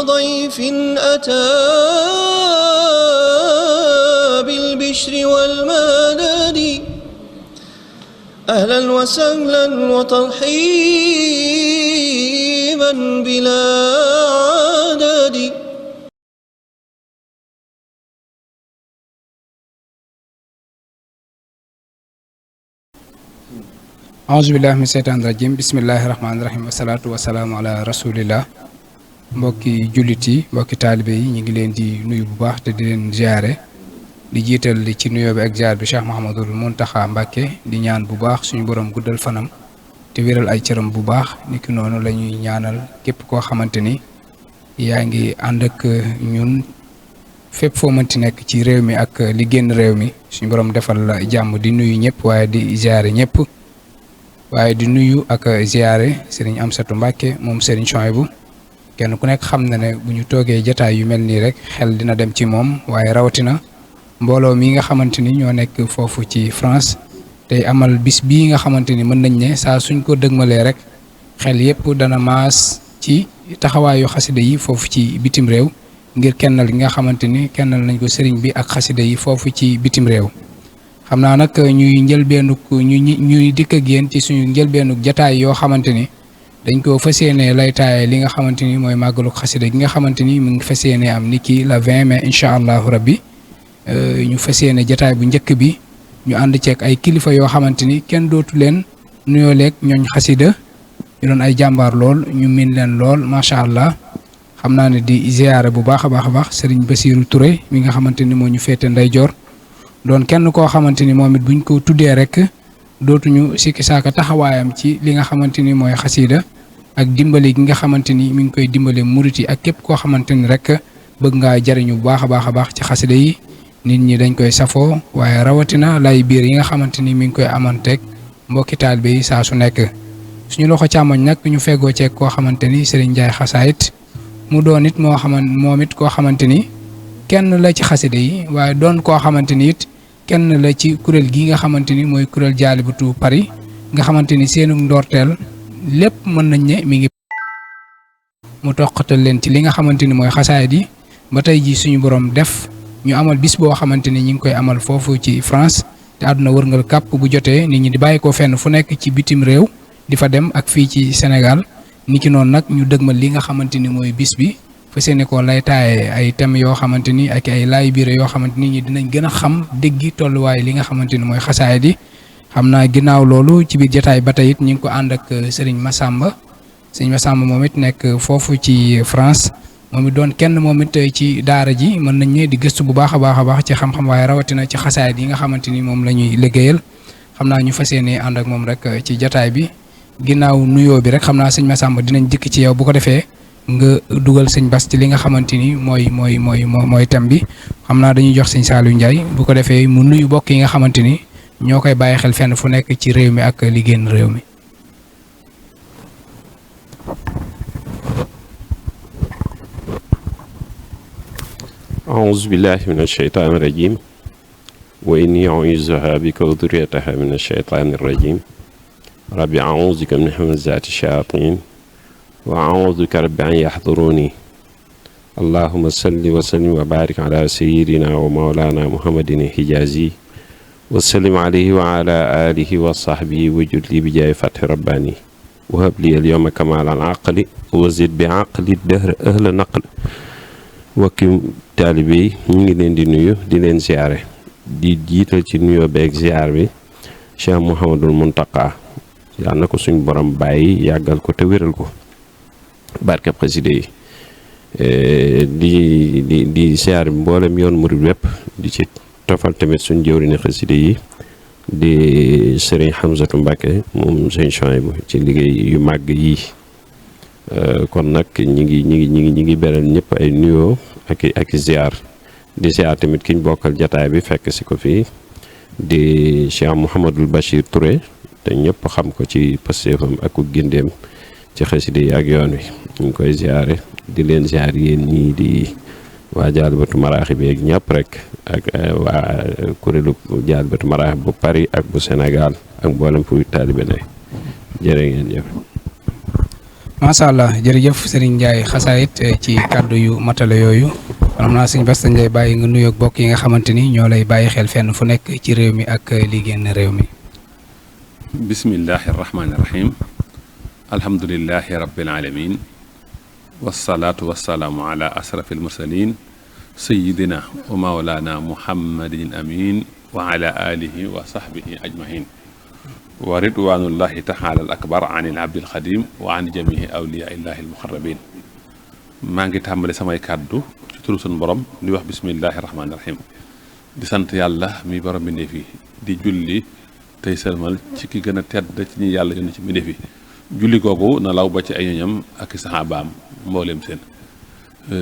ضيف أتى بالبشر والمدد أهلا وسهلا وترحيبا بلا عدد. aousubillahi min seytaan rajim bismillahi rahmaani rahim wasalaatu wasalaamu ala rasulillah. mbokki jullit yi mbokki taalibe yi ñu ngi leen di nuyu bu baax te di leen ziare di jiital ci nuyoo bi ak ziar bi Cheikh Mouhamadul Mountakha Mbacké di ñaan bu baax suñu borom guddal fanam te wéral ay cëram bu baax niki noonu la ñuy ñaanal képp koo xamante ni yaa ngi ànd ak ñun fépp foo mënti nekk ci réew mi ak li génn réew mi suñu borom defal la jàmm di nuyu ñëpp waaye di ziare ñëpp. waaye di nuyu ak ziare Serigne Amsatou Mbacké moom Serigne Chouaïbou kenn ku nekk xam na ne bu ñu toogee jataay yu mel nii rek xel dina dem ci moom waaye rawatina mbooloo mi nga xamante ni ñoo nekk foofu ci France tey amal bis bii nga xamante ni mën nañ ne saa suñ ko dëgmalee rek xel yépp dana maas ci taxawaayu xasida yi foofu ci bitim réew ngir kennal gi nga xamante ni kennal nañ ko Serigne bi ak xasida yi foofu ci bitim réew. xam naa nag ñuy dikk ak yéen ci suñu njëlbeenuk jataay yoo xamante ni dañ ko fas yéene laytaaye li nga xamante ni mooy màggalu xasida gi nga xamante ni mu ngi fas yéene am ni ki la 20 mai incha allahu rabbi ñu fas yéene jataay bu njëkk bi ñu ànd ceeg ay kilifa yoo xamante ni kenn dootu leen nuyoo leeg ñooñ xasida ñu doon ay jàmbaar lool ñu miin leen lool macha allah. xam naa ne di ziyaare bu baax a baax Serigne Bassirou Touré mi nga xamante ni moo ñu féete ndeyjoor doon kenn koo xamante ni moom it buñ ko tuddee rek dootuñu sikki saaka taxawaayam ci li nga xamante ni mooy xasida ak dimbali gi nga xamante ni mi ngi koy dimbale murit yi ak képp koo xamante ni rek bëgg ngaa jariñu bu baax a baax ci xasida yi nit ñi dañ koy safoo waaye rawatina lay biir yi nga xamante ni mi ngi koy amanteeg mbokki taalibe yi saa su nekk. suñu loxo càmmoñ nag ñu feggoo ceeg koo xamante ni Serigne Ndiaye xasaayit mu doon it moom it koo xamante ni kenn la ci xasida yi waaye doon koo xamante ni it kenn la ci kuréel gi nga xamante ni mooy kuréel Jaalibatu Paris nga xamante ni seenu ndoorteel lépp mën nañ ne mi ngi mu toqatal leen ci li nga xamante ni mooy xasaayid yi ba tey ji suñu borom def ñu amal bis boo xamante ni ñi ngi koy amal foofu ci France te àdduna wërngal kàpp bu jotee nit ñi di bàyyi ko fenn fu nekk ci bitim réew di fa dem ak fii ci Sénégal niki noonu nag ñu dëgmal li nga xamante ni mooy bis bi fa seene ko lay taaye ay thèmes yoo xamante ni ak ay laay biire yoo xamante ni ñi dinañ gën a xam déggi tolluwaay li nga xamante ni mooy xasaayid yi. xam naa ginnaaw loolu ci biir jotaay ba tey it ñu ngi ko ànd ak Serigne Massamba moom it nekk foofu ci France moom it doon kenn moom it ci daara ji mën nañ ne di gëstu bu baax a baax ci xam-xam waaye rawatina ci xasaayid yi nga xamante ni moom la ñuy liggéeyal. xam naa ñu fas yéene ànd ak moom rek ci jotaay bi ginnaaw nuyoo bi rek xam naa sëñ Massamba dinañ dikk ci yow bu ko defee nga dugal sëñ Bass ci li nga xamante ni mooy thème bi. xam naa dañuy jox sëñ Saliou Ndiaye bu ko defee mu nuyu bokk yi nga xamante ni ñoo koy bàyyi xel fenn fu nekk ci réew mi ak li génn réew mi. aouzu billahi min asheytaani rajim wa inni u'iizuha bika wa durriyataha min asheytaani rajim rabbi aouzu bika min hamazaati shayaatiin wa aouzu bika rabbi an yaxduruuni allahuma salli wa sallim wa barik ala sayyidina wa mawlana muhammadin hijaazi wa sallim alayhi wa ala alihi wa sahbihi wa julli bi jaay fathi rabbani wa habli al yawma kamal al aqli wa zid bi aqli dahr ahla naql wakki taalibe yi ñu ngi leen di nuyu di leen ziare di jiital ci nuyoo beeg ziar bi Cheikh Mouhamadul Mountakha yàlla na ko suñ borom bàyyi yàggal ko te wéral ko barkeb xaside yi di ziar bi mboolem yoon murid wépp di ci tofal tamit suñ jëwriñu xaside yi di Serigne Hamzatou Mbacké moom Serigne Chouaïbou ci liggéey yu màgg yii kon nag ñi ngi beral ñëpp ay nuyoo ak ziar di ziar tamit kiñ bokkal jataay bi fekk si ko fii di Cheikh Mouhamadul Bachir Touré te ñëpp xam ko ci pastéefam ak ku gindeem ci xaside yi ak yoon wi ñu ngi koy ziare di leen ziar yéen ñii di waa Jaalibatu Maraaxib bi ak ñëpp rek ak waa kuréelu Jaalibatu Maraaxib bu Paris ak bu Sénégal ak mboolem fu taalibe ne jërë ngeen jëf. macha allah jërëjëf Serigne Ndiaye xasaayit ci kàddu yu matale yooyu xam naa sëñ Bass dañ lay bàyyi nga nuyoog bokk yi nga xamante ni ñoo lay bàyyi xel fenn fu nekk ci réew mi ak li génn réew mi. bismillahi rahmaani rahim alhamdulillahi rabbil alamin wasalaatu wasalaamu ala asrafi almursalin sayidina wa mawlana muhammadin amin wa ala alihi wa sahbihi ajmahin wa ridwanullahi taala al akbar an il abdil xadim wa an jamihi awliya illahi almuqarrabin maa ngi tàmbali samay kàddu ci turu sun borom di wax bismillahi rahmaani rahim di sant yàlla mi borom mbindéef yi di julli tey sëlmal ci ki gën a tedd ci ñi yàlla yónni ci mbindéef yi julli googu na law ba ci ay ñoñam ak i saxaabaam mbooleem seen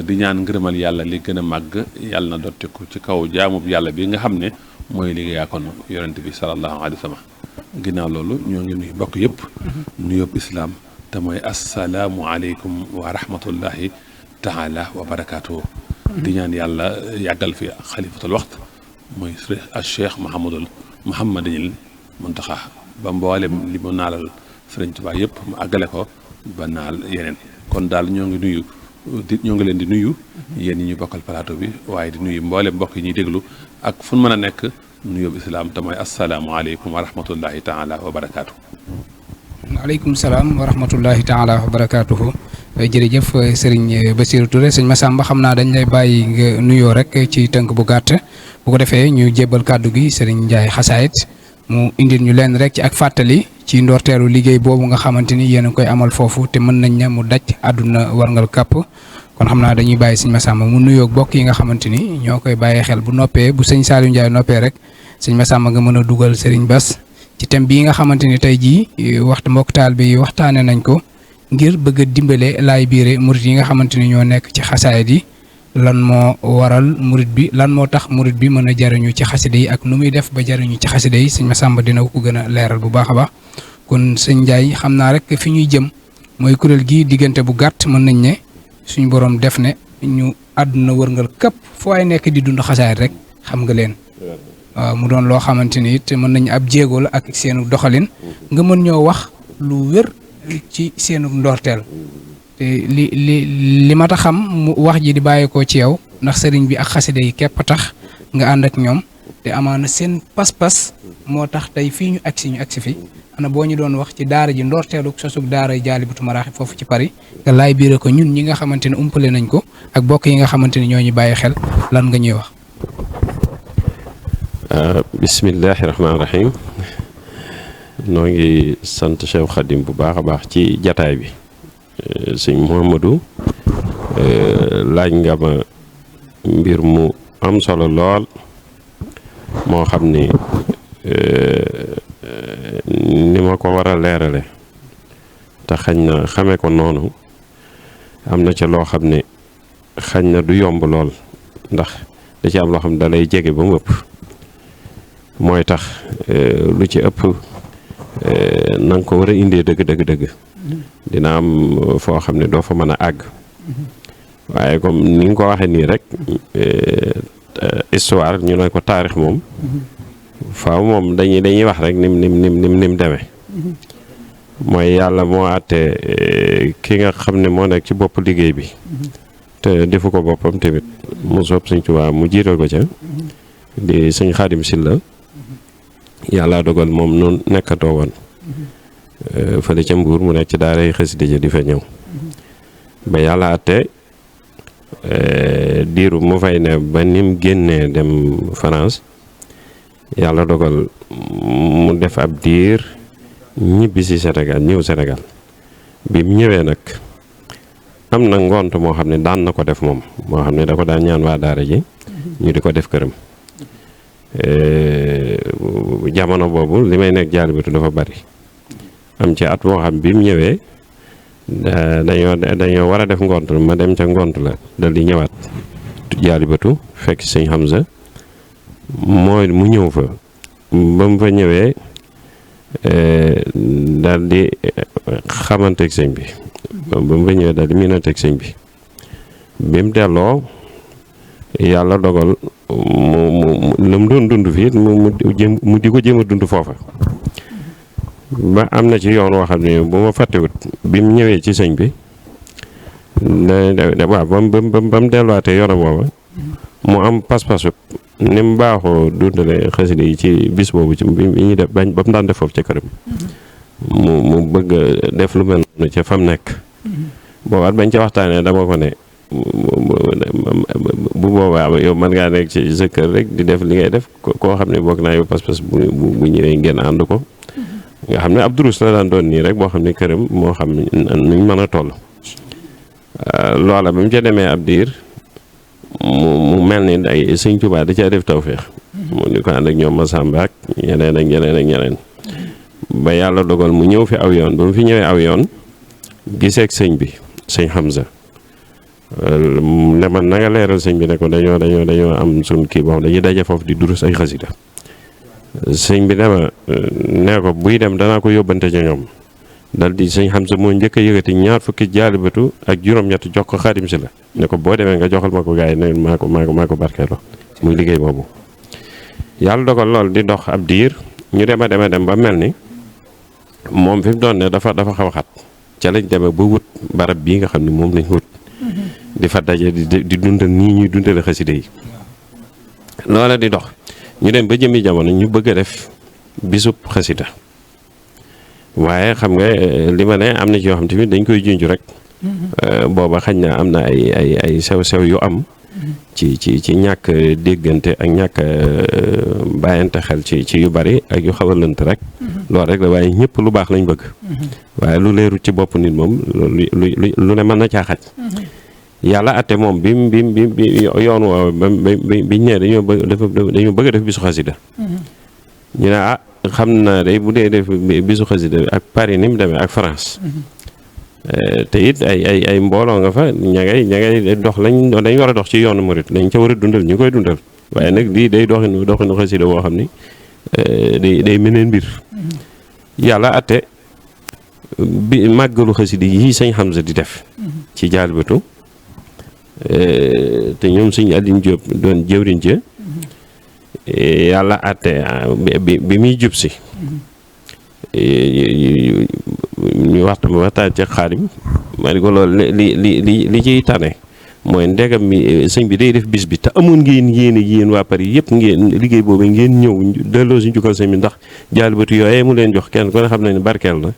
di ñaan ngërëmal yàlla li gën a màgg yàlla na dottiku ci kaw jaamub yàlla bi nga xam ne mooy liggéeyaa kon yonent bi sallallahu alayhi wa sallam ginnaaw loolu ñoo ngi nuyu mbokk yëpp nuyób islaam te mooy assalaamu aleykum wa rahmatullahi taala wa barakaatuhu di ñaan yàlla yàggal fi xalifatul waxt mooy al cheikh Muhammadinil Muntaxa ba mboolem li mu naalal Sëriñ Tuubaa yëpp mu àggale ko ba naal yeneen kon daal ñoo ngi leen di nuyu yéen ñi ñu bokkal plateau bi waaye di nuyu mboolem mbokk yi ñuy déglu ak fu mën a nekk nuyób islaam te mooy asalaamualeykum wa rahmatullahi taala wa barakaatu. waaleykum salaam wa rahmatullahi taala wa barakaatuhu. jërëjëf Serigne Bassirou Touré sëñ Massamba xam naa dañ lay bàyyi nga nuyoo rek ci tënk bu gàtt bu ko defee ñu jébbal kàddu gi Serigne Ndiaye xasaayit mu indil ñu leen rek ci ak fàttali ci ndorteelu liggéey boobu nga xamante ni yéen a koy amal foofu te mën nañ ne mu daj àdduna warngal kàpp kon xam naa dañuy bàyyi sëñ Massamba mu nuyoo bokk yi nga xamante ni ñoo koy bàyyee xel bu noppee bu sëñ Saliou Ndiaye noppee rek sëñ Massamba nga mën a dugal Serigne Bass ci thème bii nga xamante ni tey jii mbokk taal bi waxtaane nañ ko ngir bëgg a dimbale laay biire murit yi nga xamante ni ñoo nekk ci xasaayid yi lan moo waral murit bi lan moo tax murit bi mën a jariñu ci xasida yi ak nu muy def ba jariñu ci xasida yi sëñ Massamba dina ko gën a leeral bu baax a baax kon sëñ Ndiaye xam naa rek fi ñuy jëm mooy kuréel gi diggante bu gàtt mën nañ ne suñu borom def ne ñu àdduna wërngal këpp fu ay nekk di dund xasaayid rek xam nga leen waaw mu doon loo xamante ni it mën nañu ab jéego la ak seenu doxalin nga mën ñoo wax lu wér ci seenu ndorteel te li ma ta xam mu wax ji di bàyyeekoo ci yow ndax sëriñ bi ak xasida yi képp tax nga ànd ak ñoom te amaana seen pas-pas moo tax tey fii ñu agsi fi ana boo ñu doon wax ci daara ji ndorteelu sosug daara Jaalibatu Maraaxib foofu ci Paris nga laay biire ko ñun ñi nga xamante ne umpale nañ ko ak bokk yi nga xamante ne ñoo ñu bàyyi xel lan nga ñuy wax. bismillahi rahmaani rahim noo ngi sant Cheikh Khadim bu baax a baax ci jataay bi sëñ Mouhamadou laaj nga ma mbir mu am solo lool moo xam ni ni ma ko war a leerale te xañ na xamee ko noonu am na ca loo xam ne xañ na du yomb lool ndax da ci am loo xam ne da lay jege ba mu ëpp mooy tax lu ci ëpp na nga ko war a indee dëgg dina am foo xam ne doo fa mën a àgg waaye comme ni nga ko waxee nii rek histoire ñu ne ko taarix moom faaw moom dañuy wax rek nim demee mooy yàlla moo àtte ki nga xam ne moo nekk ci bopp liggéey bi te defu ko boppam tamit mu soob Sëñ Tuubaa mu jiital ko ca di Sëñ Xaadim Silla yàlla dogal moom noonu nekkatoo woon fële ca Mbuur mu nekk ci daaray xasida ja di fa ñëw ba yàlla àtte diiru mu fay ne ba nim génnee dem France yàlla dogal mu def ab diir ñibbi si Sénégal ñëw Sénégal bi mu ñëwee nag am na ngont moo xam ne daan na ko def moom moo xam ne da ko daan ñaan waa daara ji ñu di ko def këram jamono boobu li may nekk Jaalibatu dafa bari am ci at moo xam bi mu ñëwee dañoo war a def ngont ma dem ca ngont la dal di ñëwaat Jaalibatu fekk sëñ Hamza mooy mu ñëw fa ba mu fa ñëwee dal di xamanteeg sëñ bi ba mu fa ñëwee dal di miinanteeg sëñ bi bi mu delloo yàlla dogal mu la mu doon dund fii mu di ko jéem a dund foofa ba am na ci yoon woo xam ne bu ma fàttewut bi mu ñëwee ci sëñ bi waaw ba mu delluwaatee yoonam booba mu am pas-pasu ni mu baaxoo dundale xasida yi ci bis boobu ci bi ñuy def ba mu daan def foofu ca këram mu bëgg a def lu mel noonu ca fam nekk boobaat bañ ca waxtaanee dama ko ne bu boobaa yow mën ngaa nekk ci sa kër rek di def li ngay def koo xam ne boog naa yow pas-pas bu ñëwee ngeen ànd ko nga xam ne ab durus la daan doon nii rek boo xam ne këram moo xam nuñ mën a toll loola ba mu ca demee ab diir mu mel ni ay sëñ Tuubaa da caa def tawféex mu di ko ànd ak ñoom Masamba ak ñeneen ak ñeneen ak ñeneen ba yàlla dogal mu ñëw fi aw yoon ba mu fi ñëwee aw yoon giseeg sëñ bi sëñ Hamza ne man na nga leeral sëñ bi ne ko dañoo am suñ kii boo xam dañuy daje foofu di durus ay xasida sëñ bi dama nee ko buy dem danaa ko yóbbante ca ñoom dal di sëñ Hamza moo njëkk a yëkkati 20 jaalibatu ak juróom-ñett jox ko Xaadim Si la ne ko boo demee nga joxal ma ko gars yi ne maa ko barkeeloo muy liggéey boobu yàlla dogal lool di dox ab diir ñu dem ba mel ni moom fi mu doon ne dafa xaw a xat ca lañ demee ba wut barab bii nga xam ne moom lañ wut di fa daje di dundal nii ñuy dundale xasida yi loola di dox ñu dem ba jëmi jamono ñu bëgg a def bisub xasida waaye xam nga li ma ne am na ci yoo xam tamit dañ koy junj rek booba xañ na am na ay sew-sew yu am ci ñàkk déggante ak ñàkk bàyyante xel ci yu bari ak yu xaw a lënt rek loolu rek la waaye ñëpp lu baax lañ bëgg waaye lu leerut ci bopp nit moom lu ne mën na caa xaj yàlla atte moom bi yoon woo biñ ne dañoo bëgg a def bisu xasida ñu ne xam naa day bu dee def bisu xasida ak Paris ni mu demee ak France te it ay mbooloo nga fa ña ngay dox dañ war a dox ci yoonu murit lañ ca war a dundal ñu koy dundal waaye nag lii day doxinu xasida boo xam ni day meneen mbir yàlla atte bi màggalu xasida yii sëñ Hamza di def ci jaalibatu te ñoom sëñ Aline Diop doon jëwriñ ca yàlla atte bi muy jub si ñu waxtaan ci Xaadim ma ne ko loolu li ciy tane mooy ndegam mi sëñ bi day def bis bi te amoon ngeen yéen waa Paris yëpp ngeen liggéey boobu ngeen ñëw delloo si njukkal sëñ bi ndax jaalibatu yooyee mu leen jox kenn ku ne xam ne barkeel na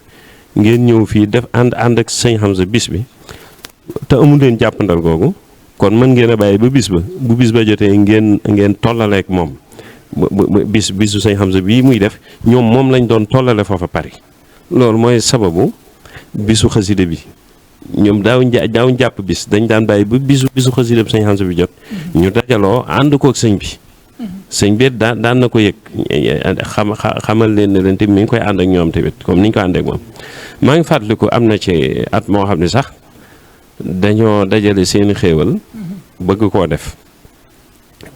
ngeen ñëw fii def ànd ak sëñ Hamza bis bi te amul leen jàppandal googu kon mën ngeen a bàyyi ba bis ba bu bis ba jotee ngeen tollaleek moom bisu sëñ Hamza bii muy def ñoom moom lañ doon tollale foofa Paris loolu mooy sababu bisu xasida bi ñoom daawuñ jàpp bis dañ daan bàyyi ba bisu xasida bi sëñ Hamza bi jot ñu dajaloo ànd kook sëñ bi sëñ bi daan na ko yëg xamal leen ne leen tamit mi ngi koy ànd ak ñoom tamit comme ni ñu ko ànd ak moom maa ngi fàttaliku am na ci at moo xam ne sax dañoo dajale seeni xéewal bëgg koo def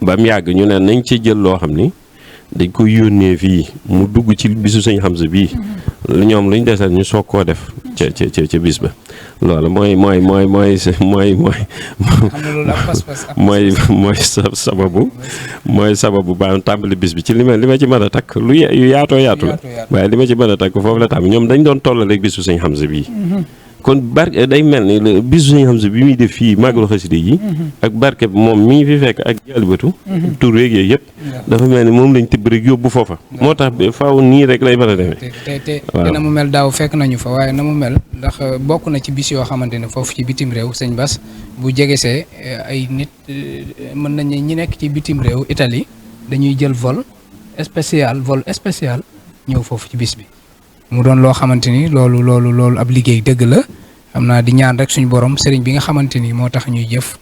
ba mu yàgg ñu ne nañ ci jël loo xam ni dañ ko yónnee fii mu dugg ci bisu sëñ Hamza bii ñoom luñ desal ñu soog koo def ca bis ba loolu mooy sababu ba tàmbali bis bi ci li ma ci mën a takk lu yu yaatoo yaatu la waaye li ma ci mën a takk foofu la tàmm ñoom dañ doon tollaleeg bisu sëñ Hamza bii kon barke day mel ni bisu sëñ Hamza bi muy def fii màggalu xasida yi ak barke moom mi ngi fi fekk ak jaalibatu tur yeeg yooyu yëpp dafa mel ni moom lañ tibb rek yóbbu foofa moo tax faaw nii rek lay mën a demee te na mu mel daaw fekk nañu fa waaye na mu mel ndax bokk na ci bis yoo xamante ne foofu ci bitim réew sëñ Bass bu jegesee ay nit mën nañu ñi nekk ci bitim réew Italie dañuy jël vol spécial ñëw foofu ci bis bi mu doon loo xamante ni loolu ab liggéey dëgg la xam naa di ñaan rek suñu borom sëriñ bi nga xamante ni moo tax ñuy jëf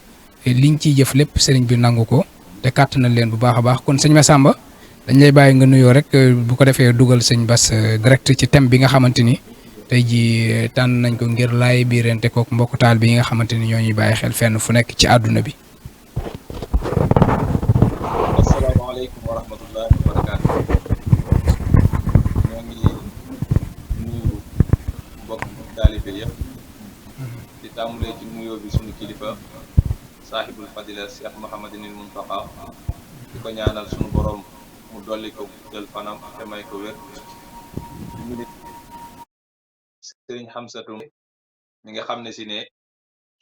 liñ ciy jëf lépp sëriñ bi nangu ko te kàtt na leen bu baax a baax kon sëñ Massamba dañ lay bàyyi nga nuyoo rek bu ko defee dugal sëñ Bass direct ci thème bi nga xamante ni tey jii tànn nañ ko ngir laay biirante kook mbokku taal bi nga xamante ni ñoo ñuy bàyyi xel fenn fu nekk ci àdduna bi. asalaamaaleykum wa rahmatullahi wa barakaatu. ñoo ngi nuyu mbokk taalibe yëpp di tàmbalee ci nuyoo bi suñu kilifa saahibul fadila Cheikh Mouhamadinil Muntaqa di ko ñaanal suñu borom mu dolli ko jël fanam te may ko wér sëriñ Xamsatu mi nga xam ne si ne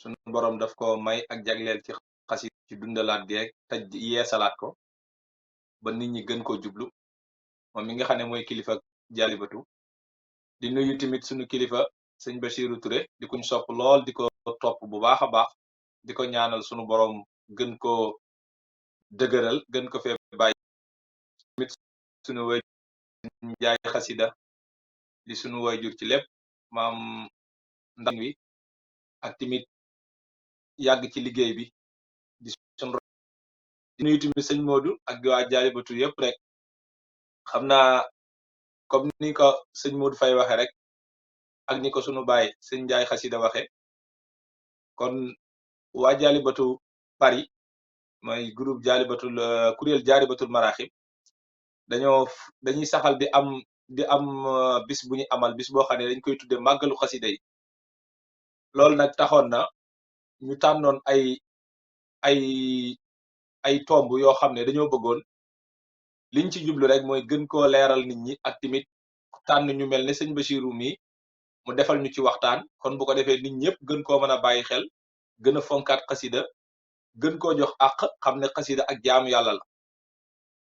sunu borom daf ko may ak jagleel ci xasida ci dundalaat geeg taj yeesalaat ko ba nit ñi gën koo jublu moom mi nga xam ne mooy kilifa Jaalibatu di nuyu tamit sunu kilifa sëñ Bachiru Touré di kuñ sopp lool di ko topp bu baax a baax di ko ñaanal sunu borom gën koo dëgëral gën ko fee bàyyi tamit sunu way njaay xasida di sunu wayjur ci lépp maam ndam wi ak tamit yàgg ci liggéey bi di sunu di nuyu tamit sëñ Modou ak waa Jaalibatu yëpp rek xam naa comme ni ko sëñ Modou Faye waxe rek ak ni ko sunu baay sëñ Njaay xasida waxe kon waa Jaalibatu Paris mooy groupe Jaalibatul kuréel Jaalibatul Maraxib dañuy saxal di am bis bu ñu amal bis boo xam ne dañ koy tudde màggalu xasida yi loolu nag taxoon na ñu tànnoon ay tomb yoo xam ne dañoo bëggoon liñ ci jublu rek mooy gën koo leeral nit ñi ak tamit tànn ñu mel ne sëñ Bachiru mi mu defal ñu ci waxtaan kon bu ko defee nit ñëpp gën koo mën a bàyyi xel gën a fonkaat xasida gën koo jox àq xam ne xasida ak jaamu yàlla la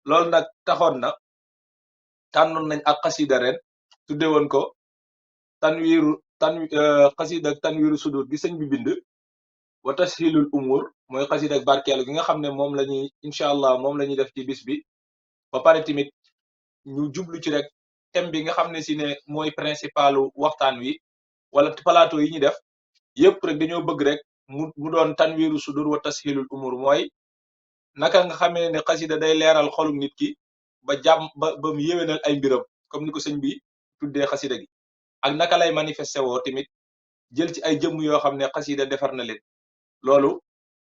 loolu nag taxoon na tànnoon nañ ak xasida ren tudde woon ko xasida ak tanwiiru sudur gi sëñ bi bind wa tashilul umur mooy xasida ak barkeelu gi nga xam ne moom la ñuy incha allah moom la ñuy def ci bis bi ba pare tamit ñu jublu ci rek thème bi nga xam ne si ne mooy principalu waxtaan wi wala plateau yi ñu def yëpp rek dañoo bëgg rek mu doon tanwiiru sudur wa tashilul umur mooy naka nga xamee ne xasida day leeral xolum nit ki ba mu yéwénal ay mbiram comme ni ko sëñ bi tuddee xasida gi ak naka lay manifesté woo tamit jël ci ay jëmm yoo xam ne xasida defar na leen loolu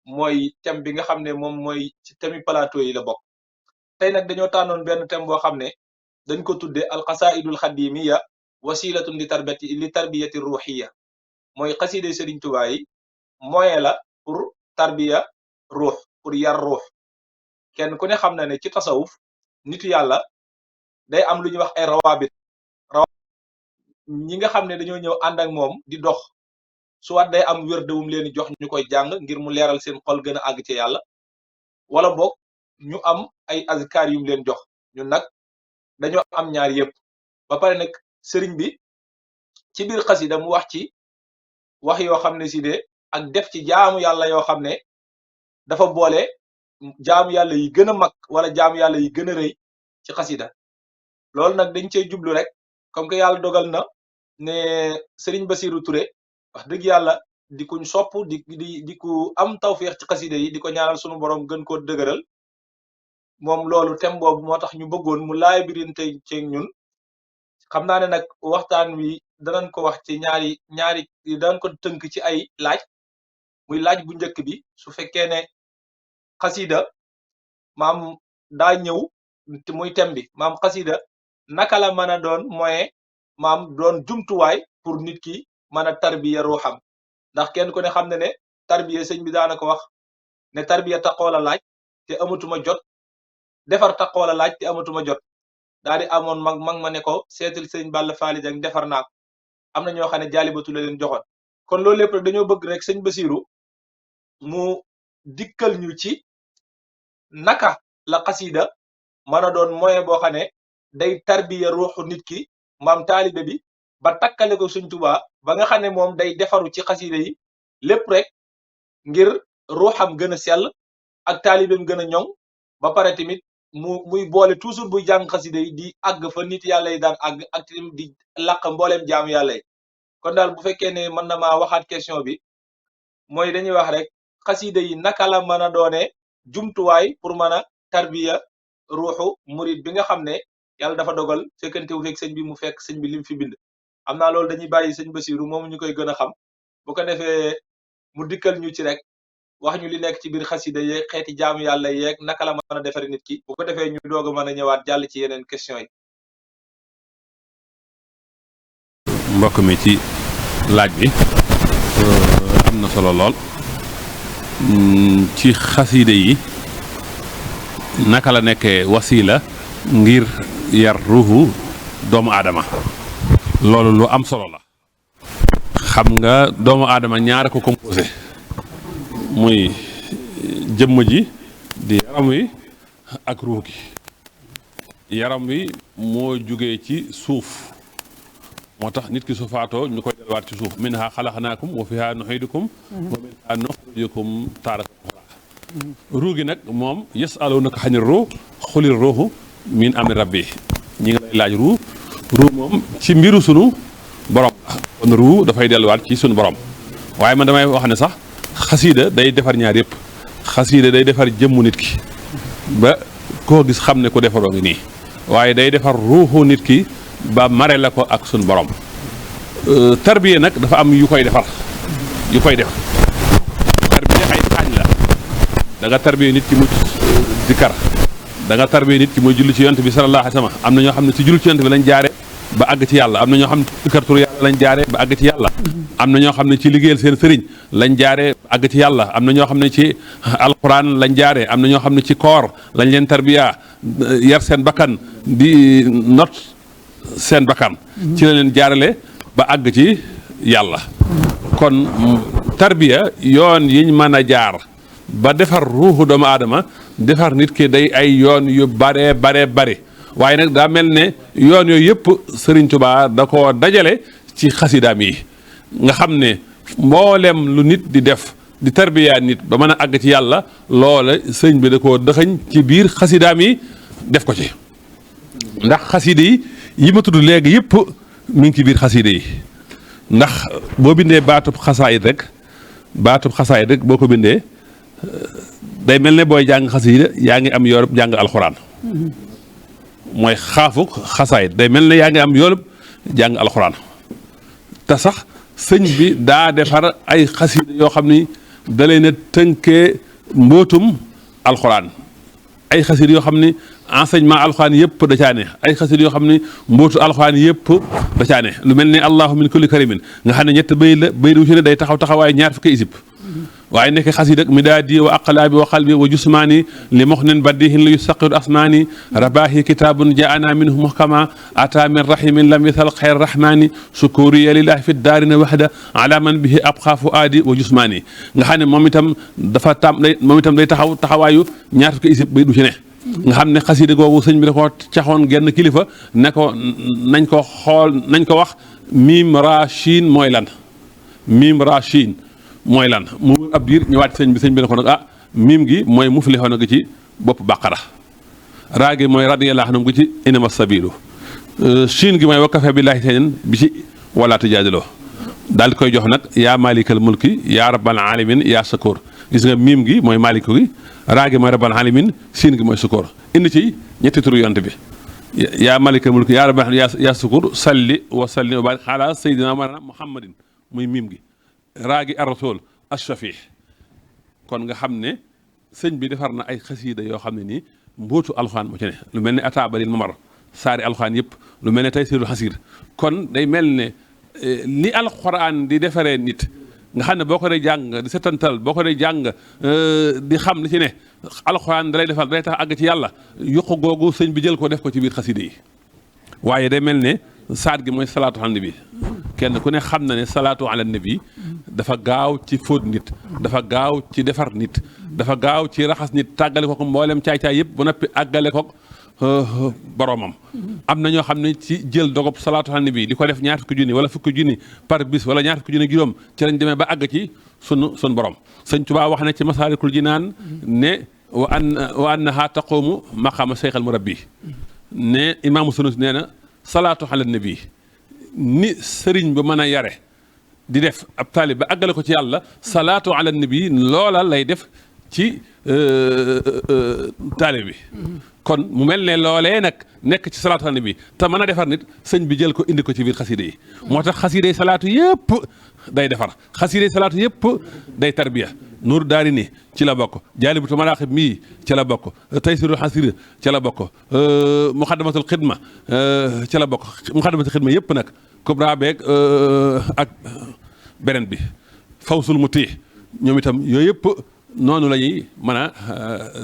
mooy thème bi nga xam ne moom mooy ci thème plateau yi la bokk tey nag dañoo tànnoon benn thème boo xam ne dañ ko tuddee alxasaidul xadimiya wasilatun li tarbiyati ruxiya mooy xasida Sëriñ Tuubaa yi moyen la pour tarbiya ruux pour yar ruux kenn ku ne xam na ne ci tasawuf nitu yàlla day am lu ñuy wax ay rawaabit ñi nga xam ne dañoo ñëw ànd ak moom di dox soit day am wérdewum leen di jox ñu koy jàng ngir mu leeral seen xol gën a àgg ci yàlla wala boog ñu am ay azkar yum leen jox ñun nag dañoo am ñaar yëpp ba pare nag sëriñ bi ci biir xasida mu wax ci wax yoo xam ne si de ak def ci jaamu yàlla yoo xam ne dafa boole jaamu yàlla yi gën a mag wala jaamu yàlla yi gën a rëy ci xasida loolu nag dañ cey jublu rek comme que yàlla dogal na ne Serigne Bassirou Touré wax dëgg yàlla di kuñ sopp di ku am tawféex ci xasida yi di ko ñaanal sunu borom gën koo dëgëral moom loolu thème boobu moo tax ñu bëggoon mu laay birinte ci ñun xam naa ne nag waxtaan wi danañ ko wax ci ñaari danañ ko tënk ci ay laaj muy laaj bu njëkk bi su fekkee ne xasida maam daa ñëw muy thème bi maam xasida naka la mën a doon moyen maam doon jumtuwaay pour nit ki mën a tarbiya ruuxam ndax kenn ku ne xam ne tarbiya sëñ bi daana ko wax ne tarbiya taqoo la laaj te amatuma jot defar taqoo la laaj te amatuma jot daal di amoon mag ma ne ko seetal sëñ Balla Faali Jang defar naa ko am na ñoo xam ne jaalibatu la leen joxoon kon loolu lépp rek dañoo bëgg rek sëñ Bassirou mu dikkal ñu ci naka la xasida mën a doon moyen boo xam ne day tarbiya ruuxu nit ki maam taalibe bi ba takkale ko Sëñ Tuubaa ba nga xam ne moom day defaru ci xasida yi lépp rek ngir ruuxam gën a sell ak taalibeem gën a ñoŋ ba pare tamit muy boole toujours buy jàng xasida yi di àgg fa nit yàlla yi daan àgg ak tamit di làq mbooleem jaamu yàlla yi kon daal bu fekkee ne mën na maa waxaat question bi mooy dañuy wax rek xasida yi naka la mën a doone jumtuwaay pour mën a tarbiya ruuxu murid bi nga xam ne yàlla dafa dogal fekkante wu fekk sëñ bi mu fekk sëñ bi lim fi bind am naa loolu dañuy bàyyi sëñ Bassirou moom ñu koy gën a xam bu ko defee mu dikkal ñu ci rek wax ñu li nekk ci biir xasida yeeg xeeti jaamu yàlla yeeg naka la mën a defari nit ki bu ko defee ñu doog a mën a ñëwaat jàll ci yeneen question yi. mbokk mi ci laaj bi am na solo lool ci xasida yi naka la nekkee wasila ngir yar ruuxu doomu aadama loolu lu am solo la xam nga doomu aadama ñaara ko composé muy jëmm ji di yaram wi ak ruux gi. yaram wi moo jugee ci suuf moo tax nit ki su faatoo ñu koy delluwaat ci suuf minhaa xalaqnaakum wa fiihaa nu'iidukum wa minhaa nuxrijukum taaratan uxraa. ruux gi nag moom yas'aluunaka ani ruux quli ruuhu min amri rabbi ñi nga lay laaj ruux moom ci mbiru sunu borom la kon ruux dafay delluwaat ci sunu borom waaye man damay wax ne sax xasiida day defar ñaar yëpp xasiida day defar jëmmu nit ki ba koo gis xam ne ku defaroo ngi nii waaye day defar ruuxu nit ki ba mare la ko ak sunu borom. tarbiya nag dafa am yu koy defar yu koy def tarbiya ay xaaj la da nga tarbiya nit ki mu zikar da nga tarbiya nit ki muy julli ci yonent bi sallallahu alayhi wa sallam am na ñoo xam ne ci julli ci yonent bi lañ jaare ba àgg ci yàlla am na ñoo xam ne ci zikar tur yàlla lañ jaare ba àgg ci yàlla am na ñoo xam ne ci liggéeyal seen sëriñ lañ jaare ba àgg ci yàlla am na ñoo xam ne ci alquran lañ jaare am na ñoo xam ne ci koor lañ leen tarbiya yar seen bakkan di not seen bakkan ci la leen jaarale ba àgg ci yàlla kon tarbiya yoon yiñ mën a jaar ba defar ruuxu doomu aadama defar nit ki day ay yoon yu bare waaye nag daa mel ne yoon yooyu yëpp Sëriñ Tuubaa da ko dajale ci xasidaam yi nga xam ne mboolem lu nit di def di tarbiya nit ba mën a àgg ci yàlla loola sëñ bi da koo dëxañ ci biir xasidaam yi def ko ci ndax xasida yi ma tudd léegi yëpp mi ngi ci biir xasida yi ndax boo bindee baatub xasaayit rek boo ko bindee day mel ne booy jàng xasida yaa ngi am yoolub jàng alxuraan mooy xaafuk xasaayit day mel ne yaa ngi am yoolub jàng alxuraan te sax sëñ bi daa defar ay xasida yoo xam ni da leen a tënkee mbootum alxuraan ay xasida yoo xam ni enseignement alxuraan yëpp da caa ne ay xasida yoo xam ni mbootu alxuraan yëpp da caa ne lu mel ne allahu min kulli karimin nga xam ne ñett bay la bay wu ci ne day taxawaay ñaar fukki isib waaye nekk xasida mi daa di wa aqlaabi wa qalbi wa jusmaani li moxnin baddihin li yusaqiru asmaani rabaahi kitaabun jaana minhu muhkama ata min rahimin lam yasal xayr rahmaani sukuriya lillahi fi daarina waxda ala man bihi abqa fuaadi wa jusmaani nga xam ne moom itam day taxawaayu ñaar fukki isib bay du ci ne nga xam ne xasida googu sëñ bi da ko caxoon genn kilifa ne ko nañ ko wax miim ra shin mooy lan miim ra shin mooy lan mu ab diir ñëwaat sëñ bi ne ko nag miim gi mooy muflixoon gi ci bopp bàqara raa gi mooy radiyallahu anhum gi ci inama sabilu shin gi mooy wakkafe billahi seen bi ci wala tujaadiloo daal di koy jox nag yaa malikal mulki yaa rabbal alamin yaa sakoor gis nga miim gi mooy maliku gi raa gi mooy rabbal alamin siin gi mooy sukoor indi ci ñetti turu yonent bi yaa malikal mulki yaa rabbal alamin yaa sukoor salli wa salli wa barik ala sayyidina mawlana muhammadin muy miim gi raa gi ar-rasul ash-shafi kon nga xam ne sëñ bi defar na ay xasiida yoo xam ne nii mbootu alxuraan moo ci ne lu mel ne ataabaril mamar saari alxuraan yëpp lu mel ne taysirul xasiir kon day mel ne li alxuraan di defaree nit nga xam ne boo ko dee jàng di setantal boo ko dee jàng di xam li ci ne alxuraan dalay defal day tax àgg ci yàlla yuqu googu sëñ bi jël ko def ko ci biir xasiida yi waaye day mel ne saat gi mooy salaatu ala nabi kenn ku ne xam na ne salaatu ala nabi dafa gaaw ci fóot nit dafa gaaw ci defar nit dafa gaaw ci raxas nit tàggale ko mboolem caay-caay yëpp bu noppi àggale ko boromam. am na ñoo xam ne ci jël dogob salaatu ala nabi di ko def ñaar fukki junni wala fukki junni par bis wala ñaar fukki junni juróom ci lañ demee ba àgg ci sun borom. Sëñ Tuubaa wax na ci Masaalikul Jinaan ne wa annaha taqumu maqaama seyxal murabbi ne imaamu Sunusi nee na salaatu ala nabi ni sëriñ ba mën a yare di def ab taalib ba àggale ko ci yàlla salaatu ala nabi loola lay def ci taalib bi kon mu mel ne loolee nag nekk ci salaatu ala nabi te mën a defar nit sëñ bi jël ko indi ko ci biir xasida yi moo tax xasida yi salaatu yëpp day defar xasida yi salaatu yëpp day tarbiya nuur daari ni ci la bokk jaalibatu maraaxib mii ci la bokk taysirul xasir ci la bokk muxaddamatul xidma ci la bokk muxaddamatul xidma yëpp nag kubra beeg ak beneen bi fawsul muti ñoom itam yooyu yëpp noonu la ñuy mën a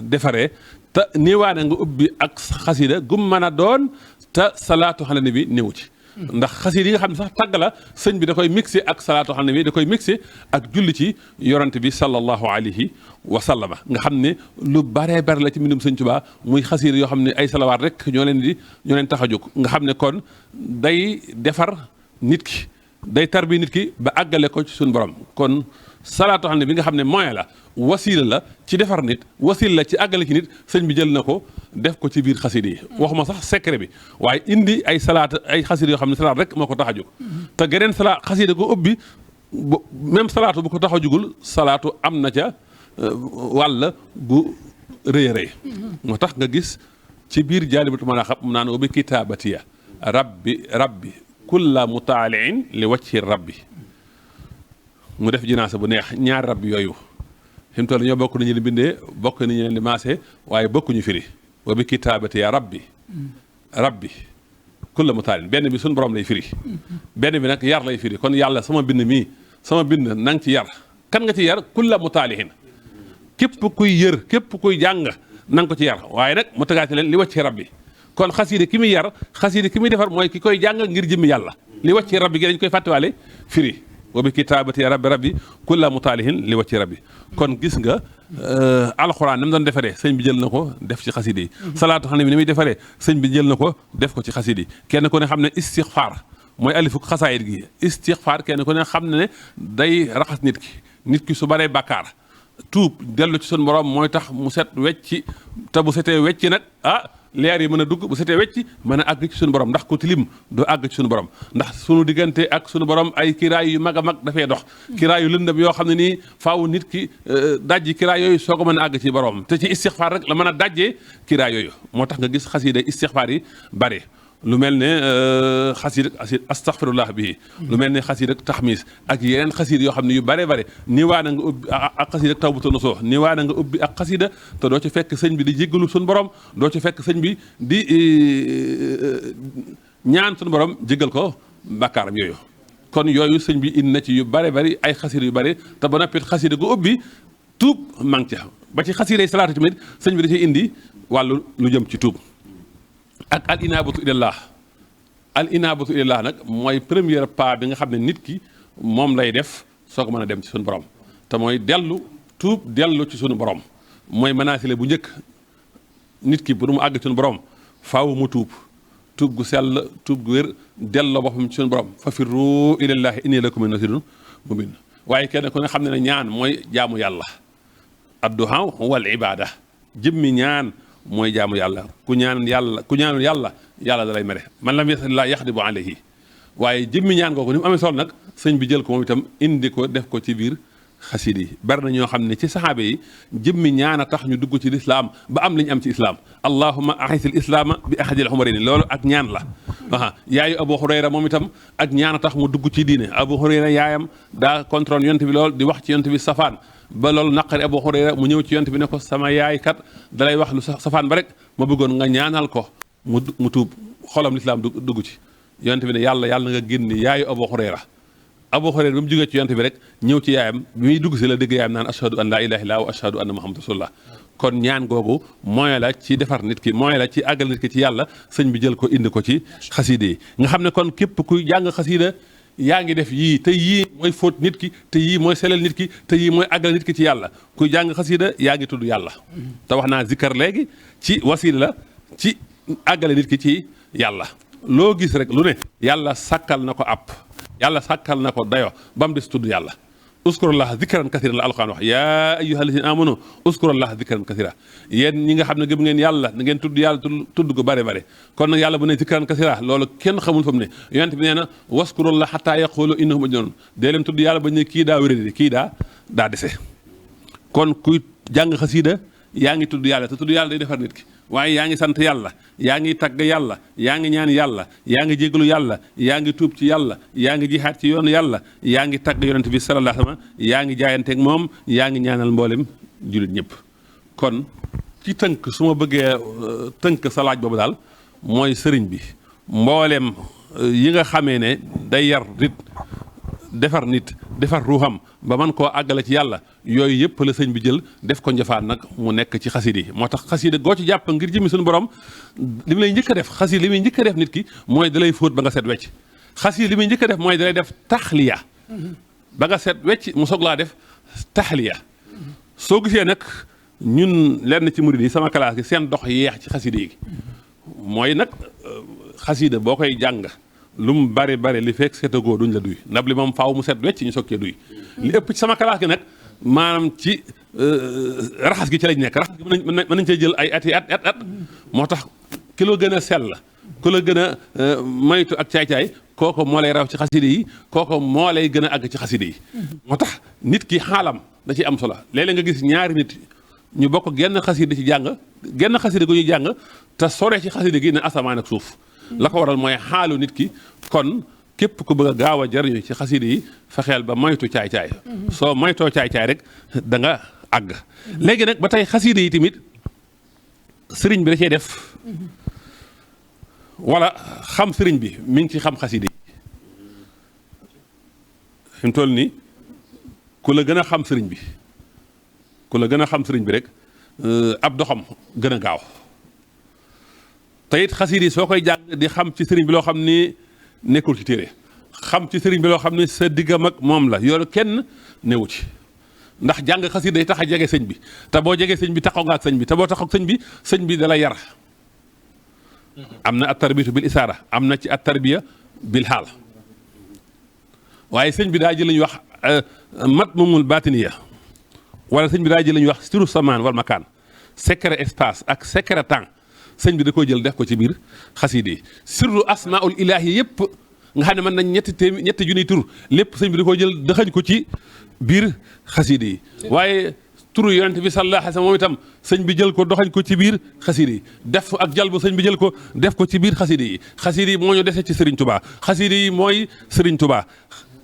defaree te niiwaane nga ubbi ak xasida gum mën a doon te salaatu ala nabi néew ci ndax xasiida yi nga xam ne sax tagg la sëñ bi da koy mixé ak salaatu xam ne bi da koy mixé ak julli ci yorante bi sallallahu alayhi wa sallama nga xam ne lu baree bari la ci mbindum sëñ Tuubaa muy xasiida yoo xam ne ay salawaat rek ñoo leen tax a jóg nga xam ne kon day defar nit ki day tarbi nit ki ba àggale ko ci suñu borom kon salaatu xam ne bi nga xam ne moyen la wasiila la ci defar nit wasiila la ci àggale ci nit sëñ bi jël na ko def ko ci biir xasida yi waxuma sax secret bi waaye indi ay salaat ay xasida yoo xam ne salaat rek moo ko tax a jóg te geneen salaat xasida ko ubbi même salaatu bu ko tax a jugul salaatu am na ca wàll gu rëy a rëy moo tax nga gis ci biir jaalibatu maraaxib mu naan ubbi kitaabatiya rabbi kulla mutaaliin li wajhi rabbi mu def jinaasa bu neex ñaari rabbi yooyu fi mu toll ñoo bokk nañu leen bindee bokk nañu leen di maase waaye bokkuñu firi wa bi kitaabati ya rabbi kulla mutaalin benn bi suñu borom lay firi benn bi nag yar lay firi kon yàlla sama bind na nga ci yar kan nga ci yar kulla mutaalihin képp kuy yër képp kuy jàng na nga ko ci yar waaye nag mu tagaati leen li wacci rabbi kon xasiida ki muy yar xasiida ki muy defar mooy ki koy jàng ngir jëmmi yàlla li wacci rabbi gi dañ koy fàttewaale firi wa bi kitaabati rabbi kulla mutaalihin li wacci rabbi kon gis nga alxuraan ni mu doon defaree sëñ bi jël na ko def ci xasida yi salaatu xam ne bi ni muy defaree sëñ bi jël na ko def ko ci xasida yi kenn ku ne xam ne istixfaar mooy alifuk xasaayit gi istixfaar kenn ku ne xam ne day raxas nit ki su baree bàkkaar tuub dellu ci sun borom mooy tax mu set wecci te bu setee wecci nag leer yi mën a dugg bu setee wecci mën a àgg ci suñu borom ndax ku tilim doo àgg ci suñu borom ndax sunu diggante ak suñu borom ay kiraay yu mag a mag dafay dox kiraay yu lëndëm yoo xam ne nii faaw nit ki dajji kiraay yooyu soo ko mën a àgg ci borom te ci istixfaar rek la mën a dajjee kiraay yooyu moo tax nga gis xasiida istixfaar yi bare lu mel ne xasiid astaghfirullah bii lu mel ne xasiid ak taxmiis ak yeneen xasiid yoo xam ne yu bare ni waa na nga ubbi ak xasiid ak tawbatu nasuux ni waa na nga ubbi ak xasiida te doo ci fekk sëñ bi di jéggalu suñu borom doo ci fekk sëñ bi di ñaan suñu borom jéggal ko bàkkaaram yooyu kon yooyu sëñ bi indi na ci yu bare ay xasiid yu bare te ba noppi xasiida gu ubbi tuub mang ca ba ci xasiiday salaatu tamit sëñ bi da ciy indi wàllu lu jëm ci tuub ak al inaabatu ilallah nag mooy premier pas bi nga xam ne nit ki moom lay def soo ko mën a dem ci suñu borom te mooy dellu ci suñu borom mooy manaasile bu njëkk nit ki bu mu àgg ci suñu borom faaw mu tuub gu sell tuub gu wér delloo boppam ci suñu borom fa firru ilallahi inni lakum minhu nasiirun mubiin waaye kenn ku ne xam ne ñaan mooy jaamu yàlla adduhaa wal ibaada jëmmi ñaan mooy jaamu yàlla ku ñaanul yàlla yàlla da lay mere man lam yasalillah yaxdibu alayhi waaye jëmmi ñaan googu ni mu amee solo nag sëñ bi jël ko moom itam indi ko def ko ci biir xasida yi bari na ñoo xam ne ci saxaabe yi jëmmi ñaan a tax ñu dugg ci lislaam ba am li ñu am ci islaam allahumma ahisil islaama bi ahadil umarayni loolu ak ñaan la yaayu Abu Hurayra moom itam ak ñaan a tax mu dugg ci diine Abu Hurayra yaayam daa contrôle yonent bi loolu di wax ci yonent bi safaan ba loolu naqari Abu Hurayra mu ñëw ci yonent bi ne ko sama yaay kat dalay wax lu safaan ba rek ma bëggoon nga ñaanal ko mu tuub xolam lislaam dugg ci yonent bi ne yàlla nga génn yaayu Abu Hurayra ba mu jógee ci yonent bi rek ñëw ci yaayam bi muy dugg si la dégg yaayam naan ashhadu an laa ilaaha illallaah wa ashhadu anna muhammadan rasulullah kon ñaan googu moyen la ci defar nit ki moyen la ci àggal nit ki ci yàlla sëñ bi jël ko indi ko ci xasiida yi nga xam ne kon képp kuy jàng xasiida yaa ngi def yii te yii mooy fóot nit ki te yii mooy selal nit ki te yii mooy àggal nit ki ci yàlla kuy jàng xasiida yaa ngi tudd yàlla te wax naa zikkar léegi ci wasiila la ci àggale nit ki ci yàlla loo gis rek lu ne yàlla sàkkal na ko app yàlla sàkkal na ko dayo ba mu des tudd yàlla uskurullah zikran kasira la alquran wax yaa ayyuhal lazina amanu uskurullah zikran kasira yéen ñi nga xam ne gëm ngeen yàlla na ngeen tudd yàlla tudd ko bare kon nag yàlla bu ne zikran kasira loolu kenn xamul fa mu ne yonent bi nee na waskurullah hatta yaqulu innahum majnun dee leen tudd yàlla ba ñu ne kii daa wéradi kii daa dese kon kuy jàng xasiida yaa ngi tudd yàlla te tudd yàlla day defar nit ki waaye yaa ngi sant yàlla yaa ngi tagg yàlla yaa ngi ñaan yàlla yaa ngi jégalu yàlla yaa ngi tuub ci yàlla yaa ngi jihaat ci yoonu yàlla yaa ngi tagg yonent bi sallallahu alayhi wa sallam yaa ngi jaayanteeg moom yaa ngi ñaanal mboolem jullit ñëpp kon ci tënk su ma bëggee tënk sa laaj boobu daal mooy sëriñ bi mboolem yi nga xamee ne day yar nit defar ruuxam ba man koo àggale ci yàlla yooyu yëpp la sëñ bi jël def ko njëfaan nag mu nekk ci xasida yi moo tax xasida goo ci jàpp ngir jëmi suñu borom li mu lay njëkk a def xasida li muy njëkk a def nit ki mooy dalay fóot ba nga set wecc xasida li muy njëkk a def mooy dalay def taxliya ba nga seet wecc mu soog laa def taxliya soo gisee nag ñun lenn ci murid yi sama classe gi seen dox yeex ci xasida yi mooy nag xasida boo koy jàng lu mu bari bari li fekk setagoo duñ la duy ndab li moom faaw mu set wecc ñu sokkee duy li ëpp ci sama classe gi nag maanaam ci raxas gi ci lañ nekk raxas gi mën nañ cee jël ay at moo tax ki la gën a sell ku la gën a maytu ak caay-caay kooko moo lay raw ci xasida yi kooko moo lay gën a àgg ci xasida yi moo tax nit ki xaalam da ci am solo léeg-léeg nga gis ñaari nit ñu bokk genn xasida ci jàng genn xasida gu ñuy jàng te sore ci xasida gi ne asamaan ak suuf la ko waral mooy xaalu nit ki kon képp ku bëgg a gaaw a jariñu ci xasida yi fexeel ba moytu caay-caay soo moytoo caay-caay rek da nga àgg léegi nag ba tey xasida yi tamit sëriñ bi da cee def wala xam sëriñ bi mi ngi ci xam xasida yi fi mu toll nii ku la gën a xam sëriñ bi ku la gën a xam sëriñ bi rek ab doxam gën a gaaw te it xasida yi soo koy jàng di xam ci sëriñ bi loo xam ni nekkul ci téere xam ci sëriñ bi loo xam ne sa diggam ak moom la yoolu kenn newu ci ndax jàng xasida day tax a jege sëñ bi te boo jegee sëñ bi taxaw nga ak sëñ bi te boo taxaw ak sëñ bi da la yar am na at tarbiyatu bil isaara am na ci at tarbiya bil xaal waaye sëñ bi daa jël la ñuy wax mat mumul batiniya wala sëñ bi daa jël la ñuy wax siru samaan wal makaan secret espace ak secret temps sëñ bi da koy jël def ko ci biir xasida yi sirru asmaul ilaahi yëpp nga xam ne mën nañ ñetti junniy tur lépp sëñ bi da koy jël dëxañ ko ci biir xasida yi waaye turu yonent bi sallallahu alayhi wa sallam moom itam sëñ bi jël ko doxañ ko ci biir xasida yi def ak jalbu sëñ bi jël ko def ko ci biir xasida yi moo ñu dese ci Serigne Touba xasida yi mooy Serigne Touba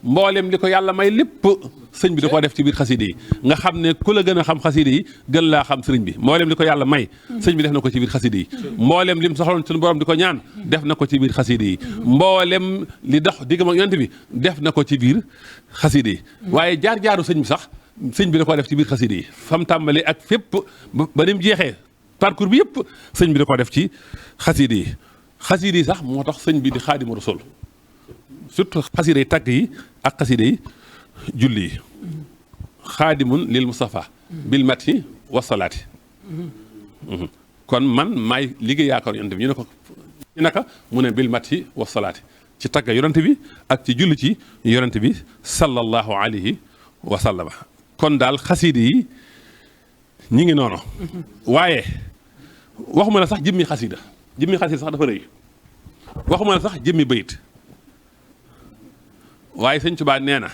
mboolem li ko yàlla may lépp sëñ bi da koo def ci biir xasida yi nga xam ne ku la gën a xam xasida yi gën laa xam sëriñ bi mboolem li ko yàlla may sëñ bi def na ko ci biir xasida yi mboolem lim soxloon suñu borom di ko ñaan def na ko ci biir xasida yi mboolem li dox diggam ak yonent bi def na ko ci biir xasida yi waaye jaar-jaaru sëñ bi sax sëñ bi da koo def ci biir xasida yi fam tàmbali ak fépp ba ni mu jeexee parcours bi yëpp sëñ bi da koo def ci xasida yi sax moo tax sëñ bi di xaadimu rasul surtout xasida yi tàgg yi ak xasida yi julli yi xaadimun lil Mustafa bil mati wasalaati kon man maay liggéey yaakaar yonent bi ñu ne ko ci naka mu ne bil mati wasalaati ci tàgg yonent bi ak ci julli ci yonent bi sallallahu alayhi wa sallam kon daal xasida yi ñi ngi noonu waaye waxuma la sax jëmmi xasida sax dafa rëy waxuma la sax jëmmi bayit waaye sëñ Tuubaa nee na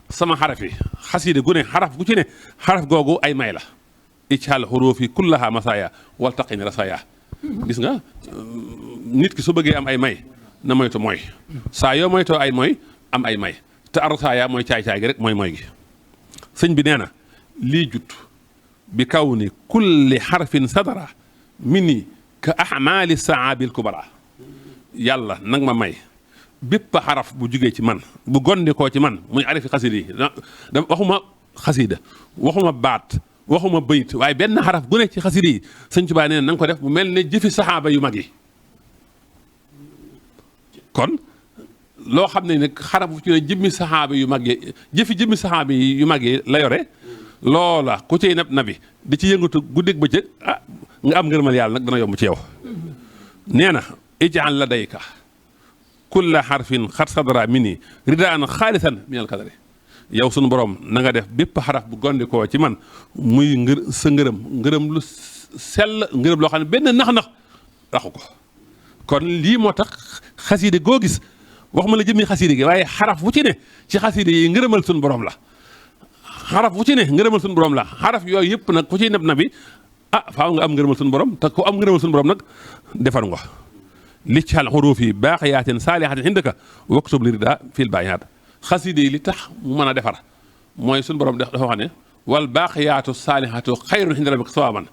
sama xaraf yi xasida gu ne xaraf gu ci ne xaraf googu ay may la ij'al xuruufi kullaha masaaya wal taqini rasaaya gis nga nit ki su bëggee am ay may na moytu mooy saa yoo moytoo ay mooy am ay may te arasaaya mooy caay-caay gi rek mooy gi sëñ bi nee na lii jut bi kaw ni kulli xarfin sadara minni ka ahmaali saabil kubara yàlla nag ma may bépp xaraf bu jugee ci man bu gondikoo ci man muy arifi xasida yi da waxuma xasida waxuma baat waxuma bayit waaye benn xaraf gu ne ci xasida yi sëñ Tuubaa nee na nga ko def bu mel ne jëfi saxaaba yu mag yi kon loo xam ne nag xaraf bu ci ne jëmmi saxaaba yu mag yi jëmmi saxaaba yi yu mag yi la yore loola ku ciy nabi di ci yëngatu guddeeg bëccëg nga am ngërëmal yàlla nag dana yomb ci yow nee na ij'al ladayka kulla xarfin xat sadara mini ridaan xaalisan minal kadari yow sunu borom na nga def bépp xaraf bu gondikoo ci man muy sa ngërëm lu sell ngërëm loo xam ne benn nax-nax raxu ko kon lii moo tax xaside goo gis waxuma la jëmmi xaside gi waaye xaraf bu ci ne ci xaside yi ngërëmal sunu borom la xaraf bu ci ne ngërëmal sunu borom la xaraf yooyu yëpp nag ku ciy nab nabi faaw nga am ngërëmal sunu borom te ku am ngërëmal sunu borom nag defar nga lij'al xuruufi baaqiyaatin saalihaatin indaka waktub li ridaa fil baaqiyaat xaside yi li tax mu mën a defar mooy suñu borom dafa wax ne wal baaqiyaatu saalihaatu xayrun inda rabbika sawaaban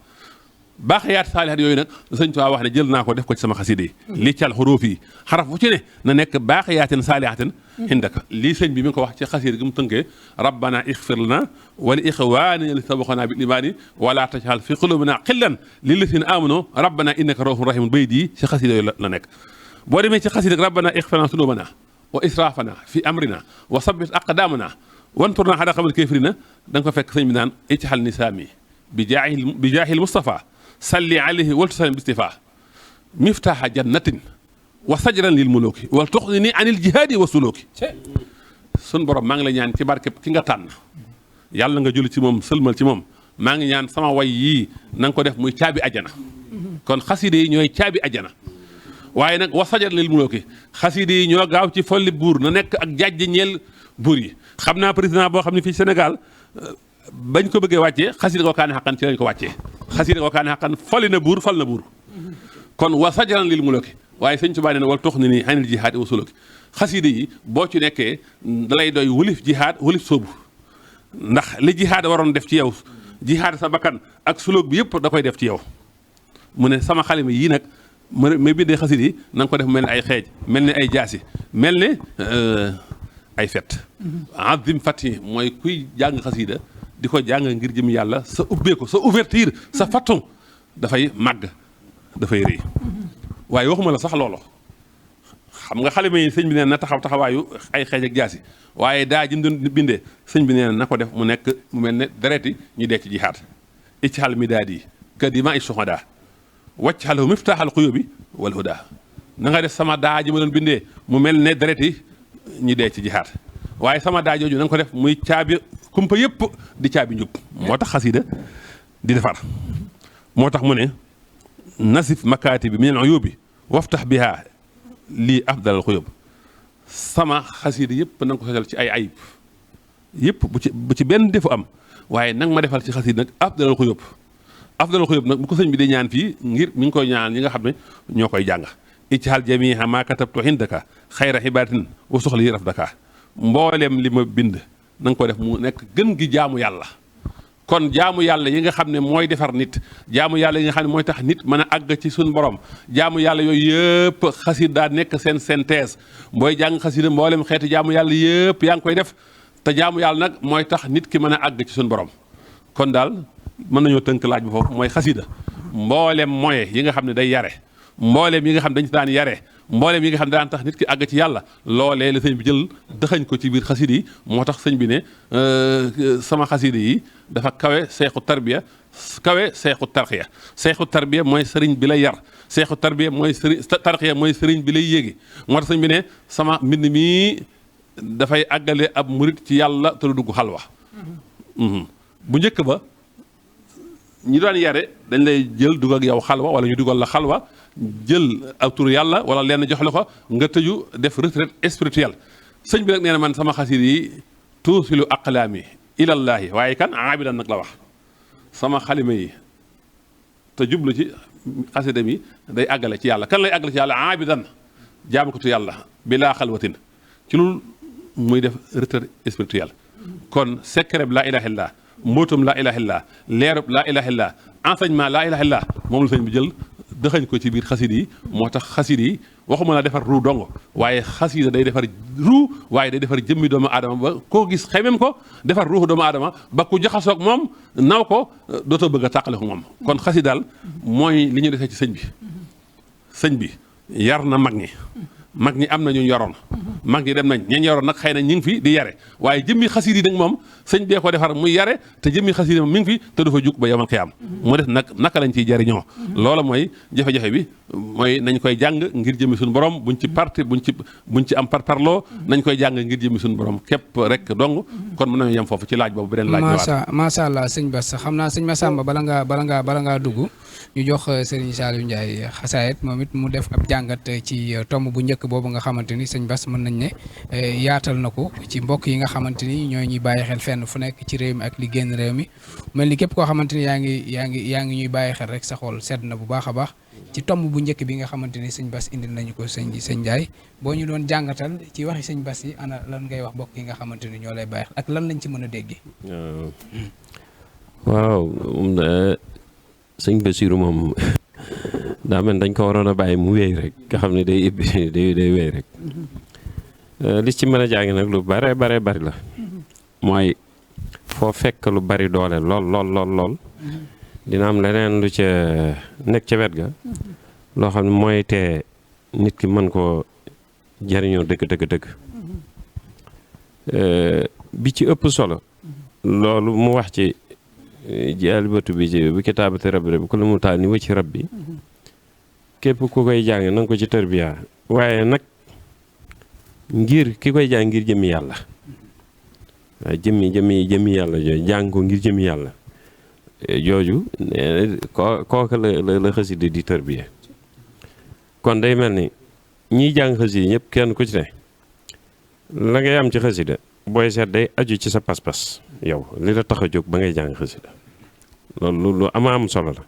baaqiyaat saalihaat yooyu nag sëñ Tuubaa wax ne jël naa ko def ko ci sama xaside yi lij'al xuruufi xaraf bu ci ne na nekk baaqiyaatin saalihaatin indaka lii sëñ bi mi ngi ko wax ci xaside gi mu tënkee rabbana ixfir lana wa li ixwaanina li sabaquna bil imaani wala tajal fi qulubina xillan lillazina amanu rabbana innaka raufun rahimun bayit yi ci xaside yooyu la nekk boo demee ci xasida rabbana ixfir lana sunubana wa israfana fi amrina wa sabbit aqdamana wanturna ala qawmil kafirina da nga ko fekk sëñ bi naan ij'al nisaami bi jaahil Mustafa salli alayhi wal tusallim bi istifa miftaaha jannatin wa sajran lil muluki wal tuxnini anil jihaadi wa suluki sun borom maa ngi la ñaan ci barke ki nga tànn yàlla nga julli ci moom sëlmal ci moom maa ngi ñaan sama way yii na nga ko def muy caabi ajana kon xaside yi ñooy caabi ajana waaye nag wa sajran lil muluki xaside yi ñoo gaaw ci folli buur na nekk ak jàjj ñeel buur yi xam naa président boo xam ne fii Sénégal bañ ko bëggee wàccee xasida koo kaane xaqan ci lañ ko wàccee xasida koo kaane xaqan foli na buur fal na buur kon wa sajran lil muluki waaye sëñ Tuubaa nee na wal tuxnini anil jihaad wa suluki xasida yi boo ci nekkee dalay doy wulif jihaad wulif soobu ndax li jihaad waroon def ci yow jihaad sa bakkan ak suluk bi yëpp da koy def ci yow mu ne sama xalima yii nag ma bindee xasida yi na nga ko def mel ni ay xeej mel ni ay jaasi mel ni ay fet azim fati mooy kuy jàng xasida di ko jàng ngir jëm yàlla sa ubbeeku sa ouverture sa fattu dafay màgg dafay rëy waaye waxuma la sax loolu xam nga xalima yi sëñ bi nee na taxaw taxawaayu ay xeej ak jaasi waaye daa jëm doon bindee sëñ bi nee na ko def mu nekk mu mel ne dereti ñu dee ci jihaad iccaxal midaad yi ka dima i suhada wacc xalahu miftaaxal xuyóbi wal huda na nga def sama daa ji ma doon bindee mu mel ne dereti ñi dee ci jihaad waaye sama daa jooju na nga ko def muy caabi kumpa yëpp di caabi njub moo tax xasida di defar moo tax mu ne nasif makaati bi minal uyubi waftax biha lii afdalal xuyub sama xasida yëpp na nga ko sosal ci ay ayib yëpp bu ci benn defu am waaye nag ma defal ci xasida nag afdalal xuyub nag bu ko sëñ bi di ñaan fii ngir mi ngi koy ñaan ñi nga xam ne ñoo koy jàng ij'al jamii'a maa katabtu indaka xayra xibaaratin wa soxla yi raf daka mboolem li ma bind na nga ko def mu nekk gën gi jaamu yàlla kon jaamu yàlla yi nga xam ne mooy defar nit jaamu yàlla yi nga xam ne mooy tax nit mën a àgg ci suñu borom jaamu yàlla yooyu yëpp xasida daa nekk seen synthèse booy jàng xasida mboolem xeeti jaamu yàlla yëpp yaa ngi koy def te jaamu yàlla nag mooy tax nit ki mën a àgg ci suñu borom kon daal mën nañoo tënk laaj bi foofu mooy xasida mboolem moyen yi nga xam ne day yare mboolem yi nga xam ne dañu daan yare mboolem yi nga xam ne daan tax nit ki àgg ci yàlla loolee la sëñ bi jël dëxañ ko ci biir xasida yi moo tax sëñ bi ne sama xasida yi dafa kawe seexu tarbiya kawe seexu tarxiya seexu tarbiya mooy sëriñ bi lay yar seexu tarbiya mooy sëriñ tarxiya mooy sëriñ bi lay yéegi moo tax sëñ bi ne sama mbind mii dafay àggale ab murit ci yàlla te du dugg xalwa bu njëkk ba ñi daan yare dañ lay jël dugg ak yow xalwa wala ñu dugal la xalwa jël aw tur yàlla wala lenn jox la ko nga tëju def retraite spirituelle sëñ bi nag nee na man sama xasida yi tuusilu aqlaami ilallaahi waaye kan aabidan nag la wax sama xalima yi te jublu ci xasida mi day àggale ci yàlla kan lay àggale ci yàlla aabidan jaamu ko tu yàlla bilaa xalwatin ci loolu muy def retraite spirituelle kon secret laa ilaha illallah mbootum laa ilaha illallah leerub laa ilaha illallah enseignement laa ilaha illallah moom la sëñ bi jël dëxañ ko ci biir xasida yi moo tax xasida yi waxuma la defar ruu dong waaye xasida day defar ruu waaye day defar jëmmi doomu aadama ba koo gis xemem ko defar ruuxu doomu aadama ba ku jaxasoog moom naw ko dootoo bëgg a tàqale ko moom kon xasida daal mooy li ñu defee ci sëñ bi yar na mag ñi am na ñu yoroon mag ñi dem nañ ñañ yoroon nag xëy na ñu ngi fi di yare waaye jëmmi xasiid yi nag moom sëñ bee ko defar muy yare te jëmmi xasiid yi moom mi ngi fi te du fa jug ba yamal xiyaam mu def nag naka lañ ciy jariñoo loola mooy jafe-jafe bi mooy nañ koy jàng ngir jëmmi suñu borom buñ ci parti buñ ci am parparloo nañ koy jàng ngir jëmmi suñu borom képp rek dong kon mën nañu yem foofu ci laaj boobu beneen laaj macha allah sëñ Bass xam naa sëñ Massamba bala ngaa dugg ñu jox Serigne Saliou Ndiaye xasaayit moom it mu def ab jàngat ci tomb bu njëkk boobu nga xamante ni sëñ Bass mën nañ ne yaatal na ko ci mbokk yi nga xamante ni ñoo ñuy bàyyi xel fenn fu nekk ci réew mi ak li génn réew mi mel ni képp koo xamante ni yaa ngi ñuy bàyyi xel rek sa xol sedd na bu baax a baax ci tomb bu njëkk bi nga xamante ni sëñ Bass indil nañu ko sëñ Ndiaye boo ñu doon jàngatal ci waxi sëñ Bass yi ana lan ngay wax mbokk yi nga xamante ni ñoo lay bàyyi xel ak lan lañ ci mën a déggee. waaw sëñ Bassirou moom daa mel dañ ko waroon a bàyyi mu wéy rek nga xam ne day wéy rek li ci mën a jàngi nag lu bare bari la mooy foo fekk lu bari doole lool dina am leneen lu ca nekk ca wet ga loo xam ne mooy te nit ki mën koo jariñoo dëgg bi ci ëpp solo loolu mu wax ci jaalibatu bi ci bu kitaabati rabbi ku la mu taal ni wa ci rabbi képp ku koy jàng na nga ko ci tarbiya waaye nag ngir ki koy jàng ngir jëmmi yàlla waaye jëmmi yàlla jooju jàng ko ngir jëmmi yàlla jooju kooka la xasida di tarbiya kon day mel ni ñiy jàng xasida ñëpp kenn ku ci ne la ngay am ci xasida booy seet day aju ci sa pas-pas yow li la tax a jóg ba ngay jàng xasida loolu lu am solo la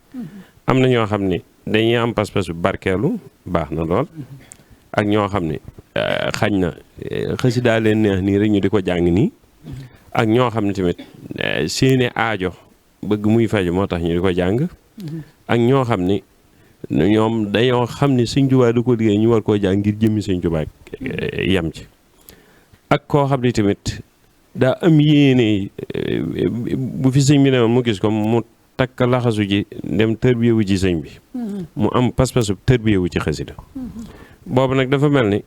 am na ñoo xam ni dañuy am pas-pas bu barkeelu baax na lool ak ñoo xam ni xañ na xasida leen neex nii rek ñu di ko jàng nii ak ñoo xam ne tamit seeni aajo bëgg muy faju moo tax ñu di ko jàng ak ñoo xam ni ñoom dañoo xam ni Sëñ Tuubaa du ko liggéey ñu war koo jàng ngir jëmmi Sëñ Tuubaa yem ci ak koo xam ni tamit daa am yéene bu fi sëñ bi ne mu gis ko mu takk laxasu ji dem tërbiyewu ci sëñ bi mu am pas-pasu tërbiyewu ci xasida boobu nag dafa mel ni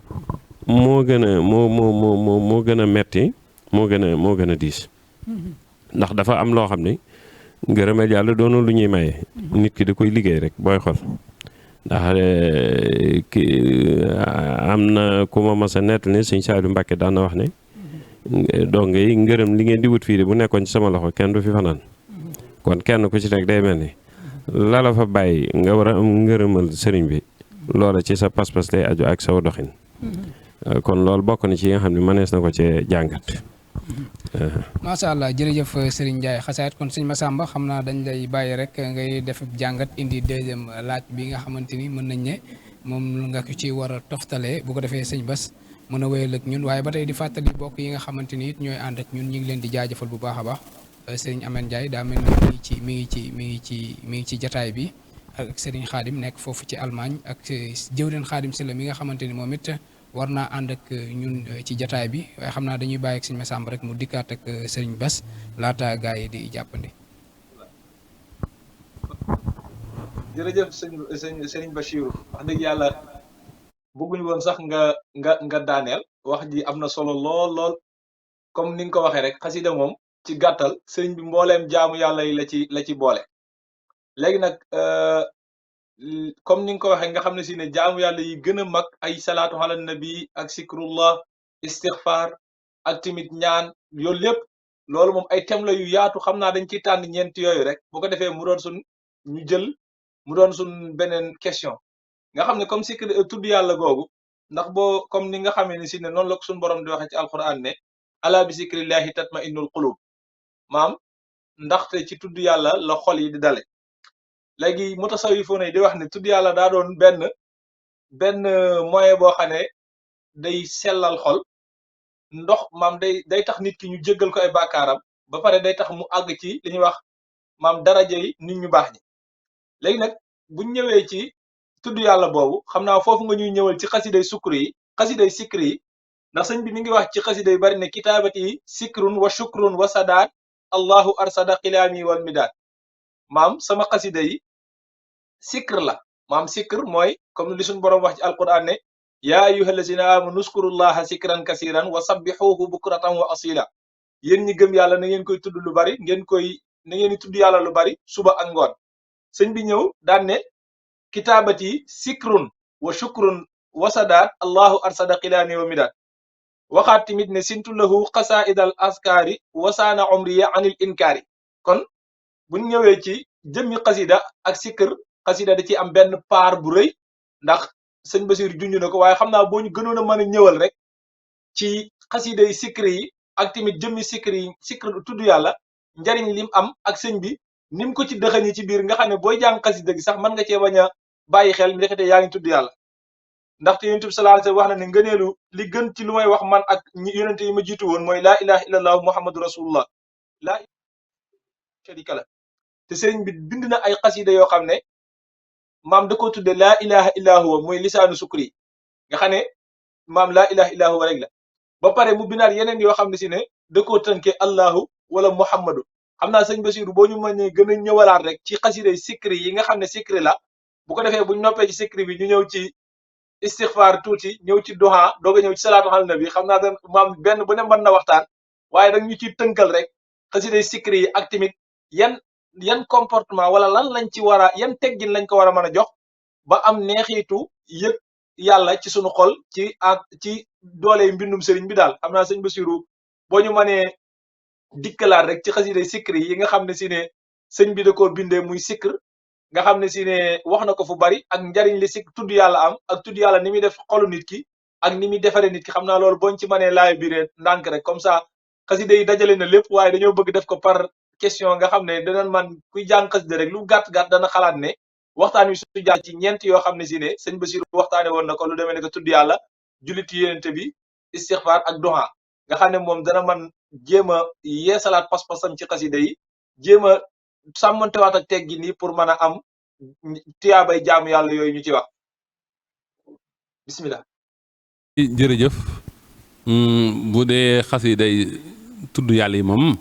moo gën a metti moo gën a diis ndax dafa am loo xam ni ngërëmal yàlla doonu lu ñuy maye nit ki da koy liggéey rek booy xol ndax am na ku ma mas a nett ne sëñ Saaliu Mbàkke daan na wax ne donc ngërëm li ngeen di wut fii de bu nekkoon ci sama loxo kenn du fi fanaan kon kenn ku ci nekk day mel ni la la fa bàyyi nga war a am ngërëmal sëriñ bi loola ci sa pas-pas lay aju ak saw doxin kon loolu bokk na ci yi nga xam ne mënees na ko cee jàngat. macha allah jërëjëf Serigne Ndiaye xasaayit kon sëñ Massamba xam naa dañ lay bàyyi rek ngay def jàngat indi deuxième laaj bi nga xamante ni mën nañ ne moom nga ko ci war a toftalee bu ko defee sëñ Bass mën a wéyal ak ñun waaye ba tey di fàttali bokk yi nga xamante ni it ñooy ànd ak ñun ñu ngi leen di jaajëfal bu baax a baax Serigne Amène Ndiaye daa mel ni mi ngi ci jataay bi ak Serigne Khadim nekk foofu ci Allemagne ak jëwriñ Khadim Sylla mi nga xamante ni moom it war naa ànd ak ñun ci jataay bi waaye xam naa dañuy bàyyi ak sëñ Massamba rek mu dikkaat ak Serigne Bass laata gaa yi di jàppandi. jërëjëf Serigne Bachirou wax dëgg yàlla bëgguñu woon sax nga daaneel wax ji am na solo lool comme ni nga ko waxee rek xasida moom ci gàttal sëriñ bi mbooleem jaamu yàlla yi la ci boole léegi nag comme ni nga ko waxee nga xam ne si ne jaamu yàlla yi gën a mag ay salaatu ala nabi ak sikrullah istighfar ak timit ñaan yooyu lépp loolu moom ay thème la yu yaatu xam naa dañ ciy tànn ñeent yooyu rek bu ko defee mu doon sun beneen question nga xam ne comme sikr tudd yàlla googu ndax boo comme ni nga xamee ni si ne noonu la ko suñu borom di waxee ci alquran ne ala bi zikrillahi tatma'innul qulub maam ndaxte ci tudd yàlla la xol yi di dale léegi mutasawwifoon yi di wax ne tudd yàlla daa doon benn moyen boo xam ne day sellal xol ndox maam day tax nit ki ñu jéggal ko ay bàkkaaram ba pare day tax mu àgg ci li ñuy wax maam daraja yi nit ñu baax ñi léegi nag buñ ñëwee ci tudd yàlla boobu xam naa foofu nga ñuy ñëwal ci xasiday sikri yi ndax sëñ bi mi ngi wax ci xasida yi bari ne kitaabat yi sikrun wa shukrun wa sadaat allahu arsada xilaami wal midaat maam sama xasida yi sikr la maam sikr mooy comme li suñu boroom wax ci alquran ne yaa ayyuha allazina amanu uskurullaha sikran kasiran wa sabbixuuhu bukratan wa asila yéen ñi gëm yàlla na ngeen koy tudd lu bari na ngeen di tudd yàlla lu bari suba ak ngoon sëñ bi ñëw daan ne kitaabat yi sikrun wa shukrun wa sadaat allahu arsada xilaami wa midaat waxaat tamit ne sintu lahu xasaidal askaari wasaana umriya anil inkaari kon buñ ñëwee ci jëmmi xasida ak sikr xasida da ci am benn paar bu rëy ndax sëñ Basiir junj na ko waaye xam naa boo ñu gënoon a mën a ñëwal rek ci xasida yi sikr yi ak tamit jëmmi sikr tudd yàlla njariñ lim am ak sëñ bi nim ko ci dëxañi ci biir nga xam ne booy jàng xasida gi sax mën nga cee bañ a bàyyi xel mi ndekete yaa ngi tudd yàlla ndaxte yonent bi sallallahu alayhi wasallam wax na ne ngëneelu li gën ci lu may wax man ak yonent yi ma jiitu woon mooy laa ilaha illallah muhammadu rasulullah laa sharika la te sëriñ bi bind na ay xasida yoo xam ne maam da ko tudde laa ilaha illa huwa mooy lisaanu sukri nga xam ne maam laa ilaha illa huwa rek la ba pare mu binaat yeneen yoo xam ne si ne da koo tënke allahu wala muhammadu xam naa sëñ Basiru boo ñu mënee gën a ñëwalaat rek ci xasida sikri yi nga xam ne sikri la bu ko defee buñ noppee ci sikri bi ñu ñëw ci istixfaar tuuti ñëw ci duha doog a ñëw ci salaatu ala nabi xam naa da maam benn bu ne mën na waxtaan waaye dag ñu ciy tënkal rek xasiday sikri yi ak tamit yan comportement wala lan lañ ci war a yan teggin lañ ko war a mën a jox ba am neexitu yëg yàlla ci sunu xol ci doole mbindum sëriñ bi daal xam naa sëñ Basiru boo ñu mënee dikkalaat rek ci xasiday sikri yi nga xam ne si ne sëñ bi da koo bindee muy sikr nga xam ne si ne wax na ko fu bari ak njariñ li si tudd yàlla am ak tudd yàlla ni muy def xolu nit ki ak ni muy defaree nit ki xam naa loolu booñ ci mënee laay biree ndànk rek comme ça xasida yi dajale na lépp waaye dañoo bëgg def ko par question nga xam ne danañ man kuy jàng xasida rek lu gàtt-gàtt dana xalaat ne waxtaan wi su jaar ci ñeent yoo xam ne si ne sëñ Basiru waxtaane woon na ko lu demee ne ko tudd yàlla jullit yénente bi istixfaar ak duha nga xam ne moom dana man jéem a yeesalaat pas-pasam ci xasida yi jéem a sàmmantewaat ak teggi nii pour mën a am tiyaabay jaamu yàlla yooyu ñu ci wax bismillah jërëjëf bu dee xasida yi tudd yàlla yi moom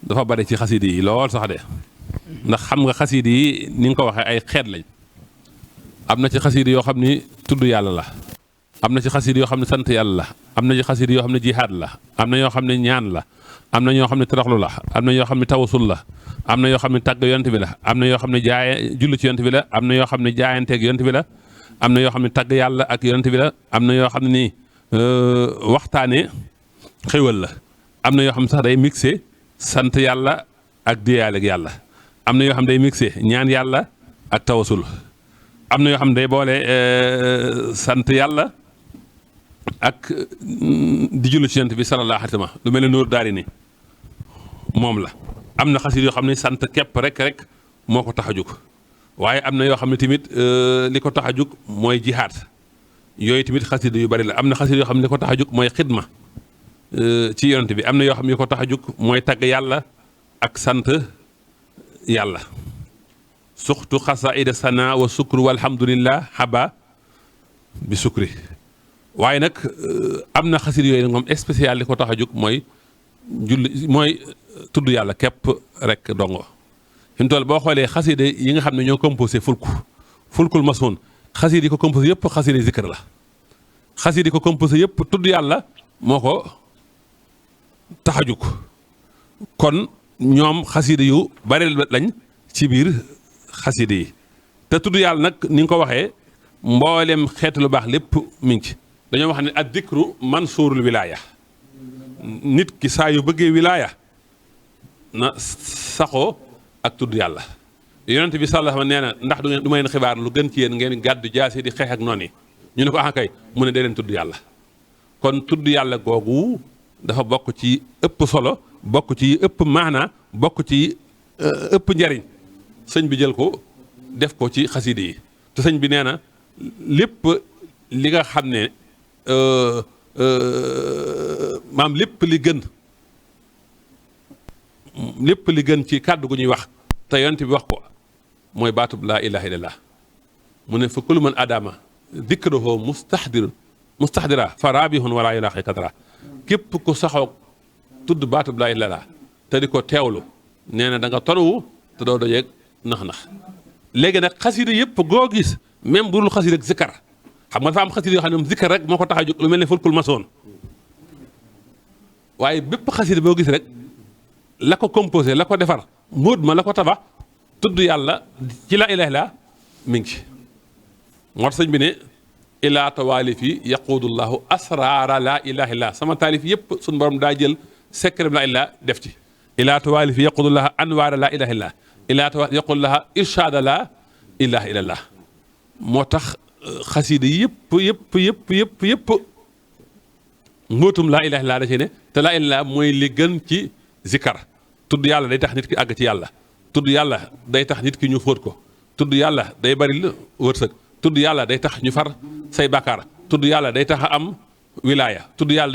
dafa bari ci xasida yi lool sax de ndax xam nga xasida yi ni nga ko waxee ay xeet lañ am na ci xasida yoo xam ni tudd yàlla la am na ci xasida yoo xam ne sant yàlla la am na ci xasida yoo xam ne jihaad la am na yoo xam ne ñaan la am na ñoo xam ne taraxlu la am na yoo xam ne tawasul la am na yoo xam ne tàgg yonent bi la am na yoo xam ne julli ci yonent bi la am na yoo xam ne jaayanteeg yonent bi la am na yoo xam ne tàgg yàlla ak yonent bi la am na yoo xam ne nii waxtaane xéwal la am na yoo xam ne sax day mixé sant yàlla ak diyaale ak yàlla am na yoo xam ne day mixé ñaan yàlla ak tawasul am na yoo xam ne day boole sant yàlla ak di julli ci yonent bi sallallahu alayhi wa sallam lu mel ne nóor daari ni moom la am na xasida yoo xam ne sant képp rek moo ko tax a jóg waaye am na yoo xam ne tamit li ko tax a jóg mooy jihaad yooyu tamit xasida yu bari la am na xasida yoo xam ne li ko tax a jóg mooy xidma ci yonent bi am na yoo xam ne li ko tax a jóg mooy tagg yàlla ak sant yàlla suxtu xasaida sana wa sukru walhamdulillah haba bi sukri waaye nag am na xasida yooyu nag moom spécial li ko tax a jóg mooy julli mooy tudd yàlla képp rek dongo fi mu toll boo xoolee xasida yi nga xam ne ñoo composé fulkul masoon xasida yi ko composé yëpp xasida zikr la xasida yi ko composé yëpp tudd yàlla moo ko tax a jóg kon ñoom xasida yu bari lañ ci biir xasida yi te tudd yàlla nag ni nga ko waxee mboolem xeetu lu baax lépp mi ngi ci dañoo wax ne ad dikru mansuurul wilaaya nit ki saa yu bëggee wilaaya na saxoo ak tudd yàlla yonent bi sallallahu alayhi wa sallam nee na ndax du ma leen xibaar lu gën ci yéen ngeen gàddu jaasi di xeex ak noon yi ñu ne ko kay mu ne dee leen tudd yàlla kon tudd yàlla googu dafa bokk ci ëpp solo bokk ci ëpp maana bokk ci ëpp njariñ sëñ bi jël ko def ko ci xaside yi te sëñ bi nee na lépp li nga xam ne maam lépp li gën ci kàddu gu ñuy wax te yonent bi wax ko mooy baatub laa ilaha illallah mu ne fa kullu man adama dikruhu mustahdira fa rabihun wala yulaqi kadra képp ku saxoo tudd baatub laa ilaha illallah te di ko teewlu nee na da nga tonawu te doo dojeeg nax-nax léegi nag xasida yëpp goo gis même bu dul xasida ak zikkar xam nga dafa am xasida yoo xam ne moom zikkar rek moo ko tax a jóg lu mel ne fulkul masoon waaye bépp xasida boo gis rek la ko composé la ko defar móot ma la ko tabax tudd yàlla ci la ilaha illa mi ngi ci moo tax sëñ bi ne ilaa tawaalifi yaquudullahu asraara laa ilaha illa sama taalif yëpp suñu borom daa jël secret laa ilaha def ci ilaa tawaalifi yaquudullaha anwaara laa ilaha illa ilaa tawaalifi yaquudullaha irshaada laa ilaha illallah moo tax xasida yëpp mbootum laa ilaha illa da ci ne te laa ilaha mooy li gën ci zikar tudd yàlla day tax nit ki àgg ci yàlla tudd yàlla day tax nit ki ñu fóot ko tudd yàlla day bari la wërsëg tudd yàlla day tax ñu far say bàkkaar tudd yàlla day tax a am wilaaya tudd yàlla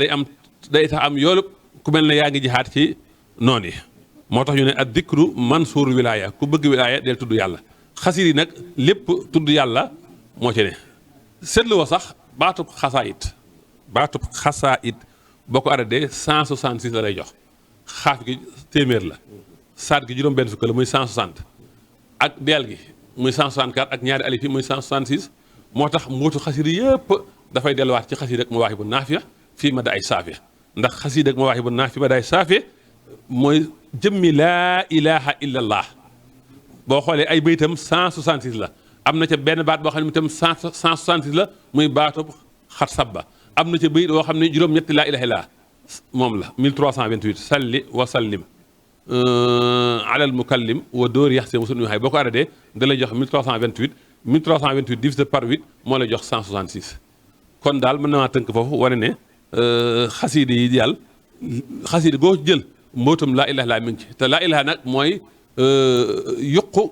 day tax am yoolu ku mel ne yaa ngi jihaat ci noon yi moo tax ñu ne ad dikru mansuur wilaaya ku bëgg wilaaya del tudd yàlla xasir yi nag lépp tudd yàlla moo ci ne seetlu wa sax baatub xasaayit boo ko arrêté 166 la lay jox xaaf gi téeméer la saat gi juróom benn fukk la muy 160 ak deel gi muy 164 ak ñaari alif yi muy 166 moo tax mbootu xasida yëpp dafay delluwaat ci xasida ak Mawaahibu Naafiya fii ma da ay saafiya ndax xasida ak Mawaahibu Naafiya ma da ay saafiya mooy jëmmi laa ilaha illa allah boo xoolee ay baytam 166 la am na ca benn baat boo xam ne itam 166 la muy baatu xat sabba am na ca bayit boo xam ne juróom-ñetti laa ilaha illa moom la 1328 salli wa sallim alal mukallim wa dóor yax seen musul xay boo ko arrêté da lay jox 1328 1328 divisé par 8 moo lay jox 166 kon daal mën na maa tënk foofu wane ne xasiida yi daal xasiida goo jël mbootum laa ilaha illa mi ngi ci te laa ilaha nag mooy yuqu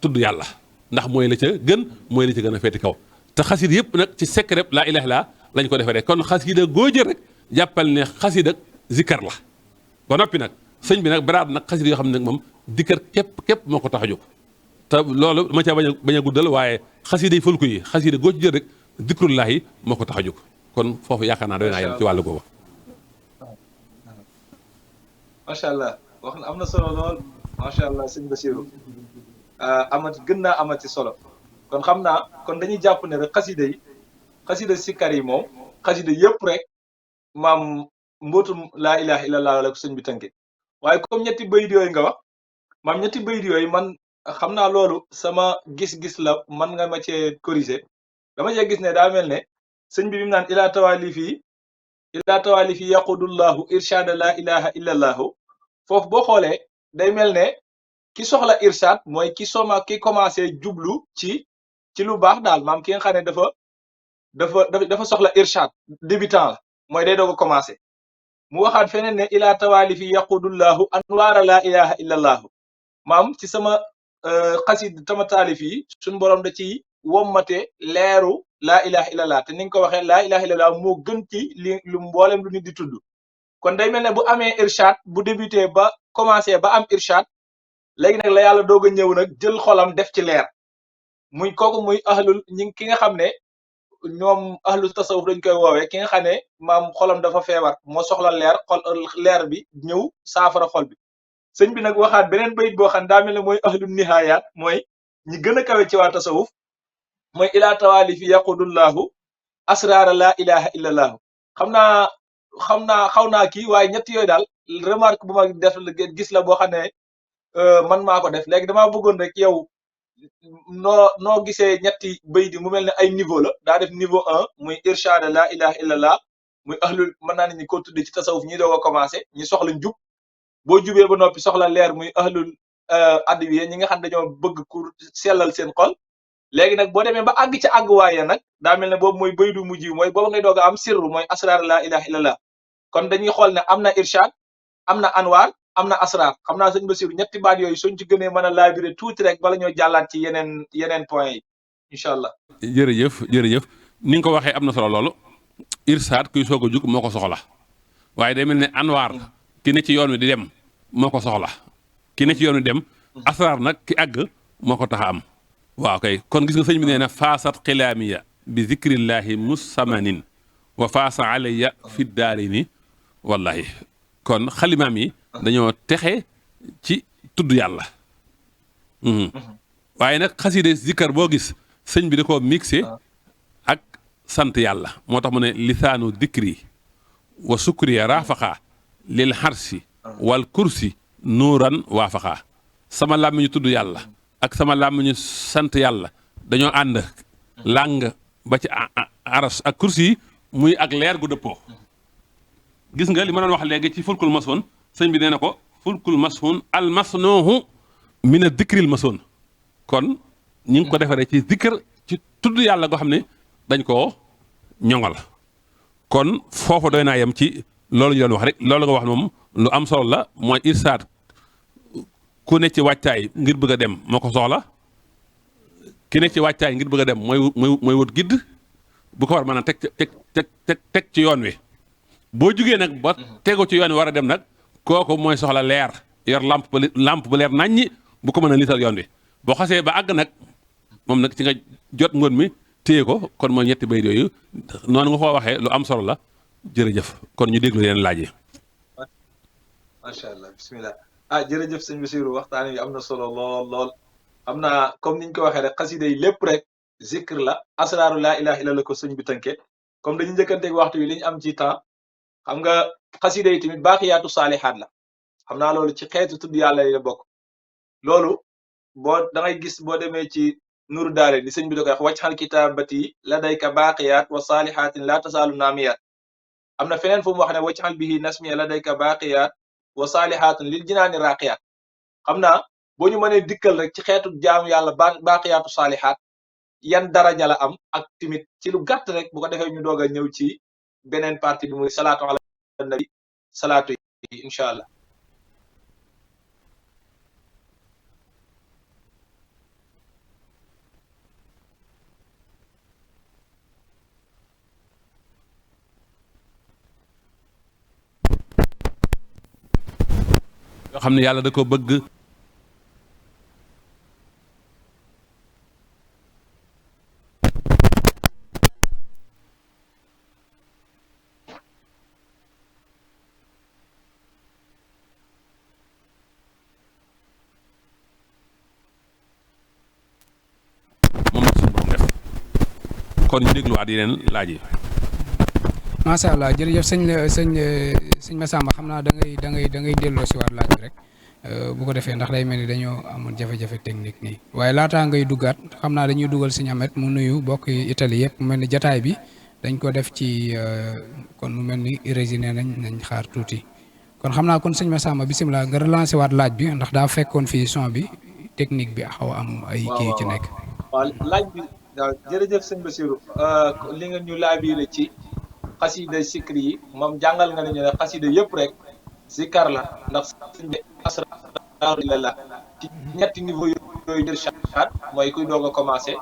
tudd yàlla ndax mooy la ca gën mooy la ca gën a feeti kaw te xasiida yëpp nag ci secret laa ilaha illa lañ ko defaree kon xasiida goo jël rek jàppal ne xasiida zikkar la ba noppi nag sëñ bi nag baraat nag xasiida yoo xam ne nag moom dikkar képp moo ko tax a jóg te loolu ma caa bañ a guddal waaye xasiida yi fulku yi xasiida goo ci jël rek dikrullahi moo ko tax a jóg kon foofu yaakaar naa doy naa yem ci wàllu googu. macha allah wax na am na solo lool macha allah sëñ Bassirou amati gën naa amati solo kon xam naa kon dañuy jàpp ne rek xasida sikkar yi moom xasida yëpp rek maam mbootum laa ilaha illallah la ko sëñ bi tënke waaye comme ñetti bayit yooyu nga wax maam ñetti bayit yooyu man xam naa loolu sama gis-gis la man nga ma cee corriger dama cee gis ne daa mel ne sëñ bi mu naan ilaa tawaali fi yaqudullahu irshada laa ilaha illallahu foofu boo xoolee day mel ne ki soxla irshad mooy ki commencé jublu ci lu baax daal maam ki nga xam ne dafa soxla irshad débutant la mooy day doog a commencé mu waxaat feneen ne ilaa tawaali fi yaqudullahu anwaara laa ilaha illallahu maam ci sama xasid tama taalif yi suñ borom da ci wommate leeru laa ilaha illallah te ni nga ko waxee laa ilaha illallah moo gën ci lu mboolem lu nit di tudd kon day mel ne bu amee irshad bu débuté ba commencé ba am irshad léegi nag la yàlla doog a ñëw nag jël xolam def ci leer muy kooku muy ahlul ki nga xam ne ñoom ahlu tasawuf dañ koy woowee ki nga xam ne maam xolam dafa feebar moo soxla leer bi ñëw saafara xol bi sëñ bi nag waxaat beneen bayit boo xam ne daa mel ne mooy ahlu nihayaat mooy ñi gën a kawe ci waa tasawuf mooy ilaa tawaali fi yaqudullahu asraara laa ilaha illallahu xaw naa kii waaye ñett yooyu daal remarque bu ma def gis la boo xam ne man maa ko def léegi damaa bëggoon rek yow noo gisee ñetti bayit mu mel ne ay niveau la daa def niveau 1 muy irshada laa ilaha illallah muy ahlul mën naa ne ñi ko tuddee ci tasawuf ñi doog a commencé ñi soxla njub boo jubee ba noppi soxla leer muy ahlul adwiya ñi nga xam dañoo bëgg ku sellal seen xol léegi nag boo demee ba àgg ca àgg waaye nag daa mel ne boobu mooy baydu mujj mooy booba ngay doog a am sirru mooy asrar laa ilaha illallah kon dañuy xool ne am na irshad am na anwaar am na asrar xam naa sëñ Bassirou ñetti baat yooyu suñ ci gënee mën a laabiré tuuti rek bala ñoo jàllaat ci yeneen point yi incha allah. jërëjëf ni nga ko waxee am na solo loolu irshad kuy soog a jug moo ko soxla waaye day mel ne anwaar ki ne ci yoon wi di dem moo ko soxla ki ne ci yoon wi dem asrar nag ki àgg moo ko tax a am waaw kay kon gis nga sëñ bi nee na faasat xilaamiya bi zikrillahi mussamanin wa faasa alayya fi daarini wallahi kon xalimaam yi dañoo texe ci tudd yàlla waaye nag xaside zikkar boo gis sëñ bi da koo mixé ak sant yàlla moo tax mu ne lisaanu dikri wa sukriya raafaqa lil xarsi wal kursi nuuran waafaqa sama làmmiñu tudd yàlla ak sama làmmiñu sant yàlla dañoo ànd làng ba ci aras ak kursi yi muy ak leer gu dëppoo gis nga li ma doon wax léegi ci fulkul masoon sëñ bi nee na ko fulkul masoon al masnuhu min a dikril masoon kon ñi ngi ko defaree ci dikkër ci tudd yàlla goo xam ne dañ koo ñoŋal kon foofu doy naa yem ci loolu ñu doon wax rek loolu nga wax moom lu am solo la mooy irsaad ku ne ci wàccaay ngir bëgg a dem moo ko soxla ki ne ci wàccaay ngir bëgg a dem mooy wut gidd bu ko war mën a teg ci yoon wi boo jugee nag ba tegu ci yoon wi war a dem nag kooku mooy soxla leer yor lamp bu leer naññi bu ko mën a liital yoon wi boo xasee ba àgg nag moom nag ci nga jot ngoon mi téye ko kon mooy ñetti bayit yooyu noonu nga ko waxee lu am solo la jërëjëf kon ñu déglu yeneen laaj yi. macha allah bismillah jërëjëf sëñ Bassirou waxtaan wi am na solo lool xam naa comme niñ ko waxee rek xasida yi lépp rek zikr la asraaru laa ilaha illa la ko sëñ bi tënke comme dañu njëkkanteeg waxtu wi li ñu am ci temps xam nga xasida yi tamit baaqiyaatu saalihaat la xam naa loolu ci xeetu tudd yàlla yi la bokk loolu boo da ngay gis boo demee ci nuru daare ni sëñ bi da koy wax wajxal kitaabati ladayka baaqiyaat wa saalihaatin laa tasaalu naamiyaat am na feneen fu mu wax ne wajxal bihi nasmiya ladayka baaqiyaat wa saalihaatin lil jinaani raaqiyaat xam naa boo ñu mënee dikkal rek ci xeetu jaamu yàlla baaqiyaatu saalihaat yan daraja la am ak timit ci lu gàtt rek bu ko defee ñu doog a ñëw ci beneen partie bi muy salaatu ala nabi salaatu yi incha allah. yoo xam ne yàlla da ko bëgg moom la suñu borom def kon ñu dégluwaat yeneen laaj yi. macha allah jërëjëf sëñ Massamba xam naa da ngay delloo si waat laaj bi rek bu ko defee ndax day mel ni dañoo amoon jafe-jafe technique nii waaye laataa ngay duggaat xam naa dañuy dugal sëñ Amet mu nuyu bokk Italie yëpp mu mel ni jataay bi dañ ko def ci kon mu mel ni résine nañ xaar tuuti kon xam naa kon sëñ Massamba bisimilah nga relancé waat laaj bi ndax daa fekkoon fii son bi technique bi xaw a am ay kii yu ci nekk. waaw laaj bi waaw jërëjëf sëñ Bassirou li nga ñu laabiire ci xasida sikri yi moom jàngal nga nañu ne xasida yëpp rek zikar la ndax sëñ bi asraaru la ci ñetti niveau yooyu irshad mooy kuy doog a commencé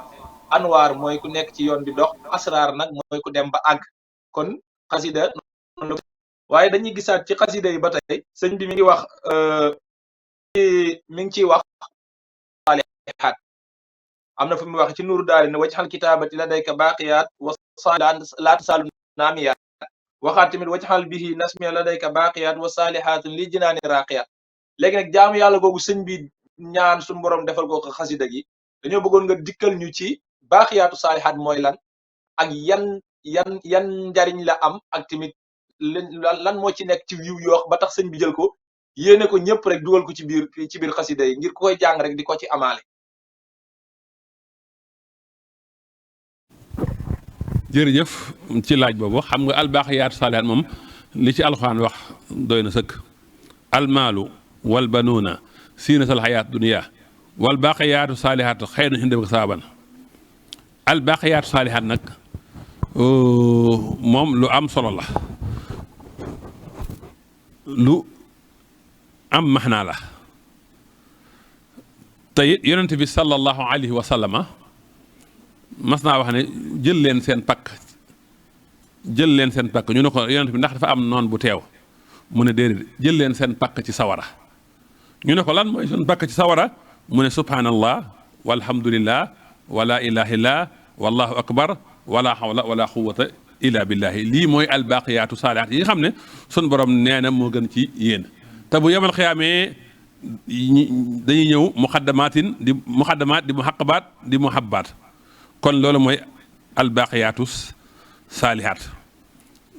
anwaar mooy ku nekk ci yoon di dox asraar nag mooy ku dem ba àgg kon xasida waaye dañuy gisaat ci xasida yi ba tey sëñ bi mi ngi wax mi ngi ciy wax saalihaat am na fu mu wax ci nuuru daari ne wajxal kitaabati ladayka baaqiyaat wa laa tasaalu naamiyaat waxaat tamit wajxal bihi nasmiya ladayka baaqiyaat wa saalihaatin li jinaani raaqiyaat léegi nag jaamu yàlla googu sëñ bi ñaan suñu borom defal ko xasida gi dañoo bëggoon nga dikkal ñu ci baaqiyaatu saalihaat mooy lan ak yan njariñ la am ak tamit lan moo ci nekk ci yiw yoo ba tax sëñ bi jël ko yéene ko ñëpp rek dugal ko ci biir xasida yi ngir ku koy jàng rek di ko ci amaale. jërëjëf ci laaj boobu xam nga albaaqiyaatu saalihaat moom li ci alxuraan wax doy na sëkk almaalu wal banuuna ziinatul hayaati dunya wal baaqiyaatu saalihaatu xayrun inda rabbika sawaaban albaaqiyaatu saalihaat nag moom lu am solo la lu am maxnaa la te it yonent bi sallallahu alayhi wa sallama mas naa wax ne jël leen seen pakk ñu ne ko yonent bi ndax dafa am noon bu teew mu ne déedéet jël leen seen pakk ci sawara ñu ne ko lan mooy seen pakk ci sawara mu ne subhanallah walhamdulillah wala ilaha illah wallahu akbar wala hawla wala quwwata illa billahi lii mooy albaaqiyaatu saalihaat yi nga xam ne sun borom nee na moo gën ci yéen te bu yemal xiyaamee dañuy ñëw muxaddamaat di muxaqabaat di muhabbaat kon loolu mooy albaaqiyaatu saalihaat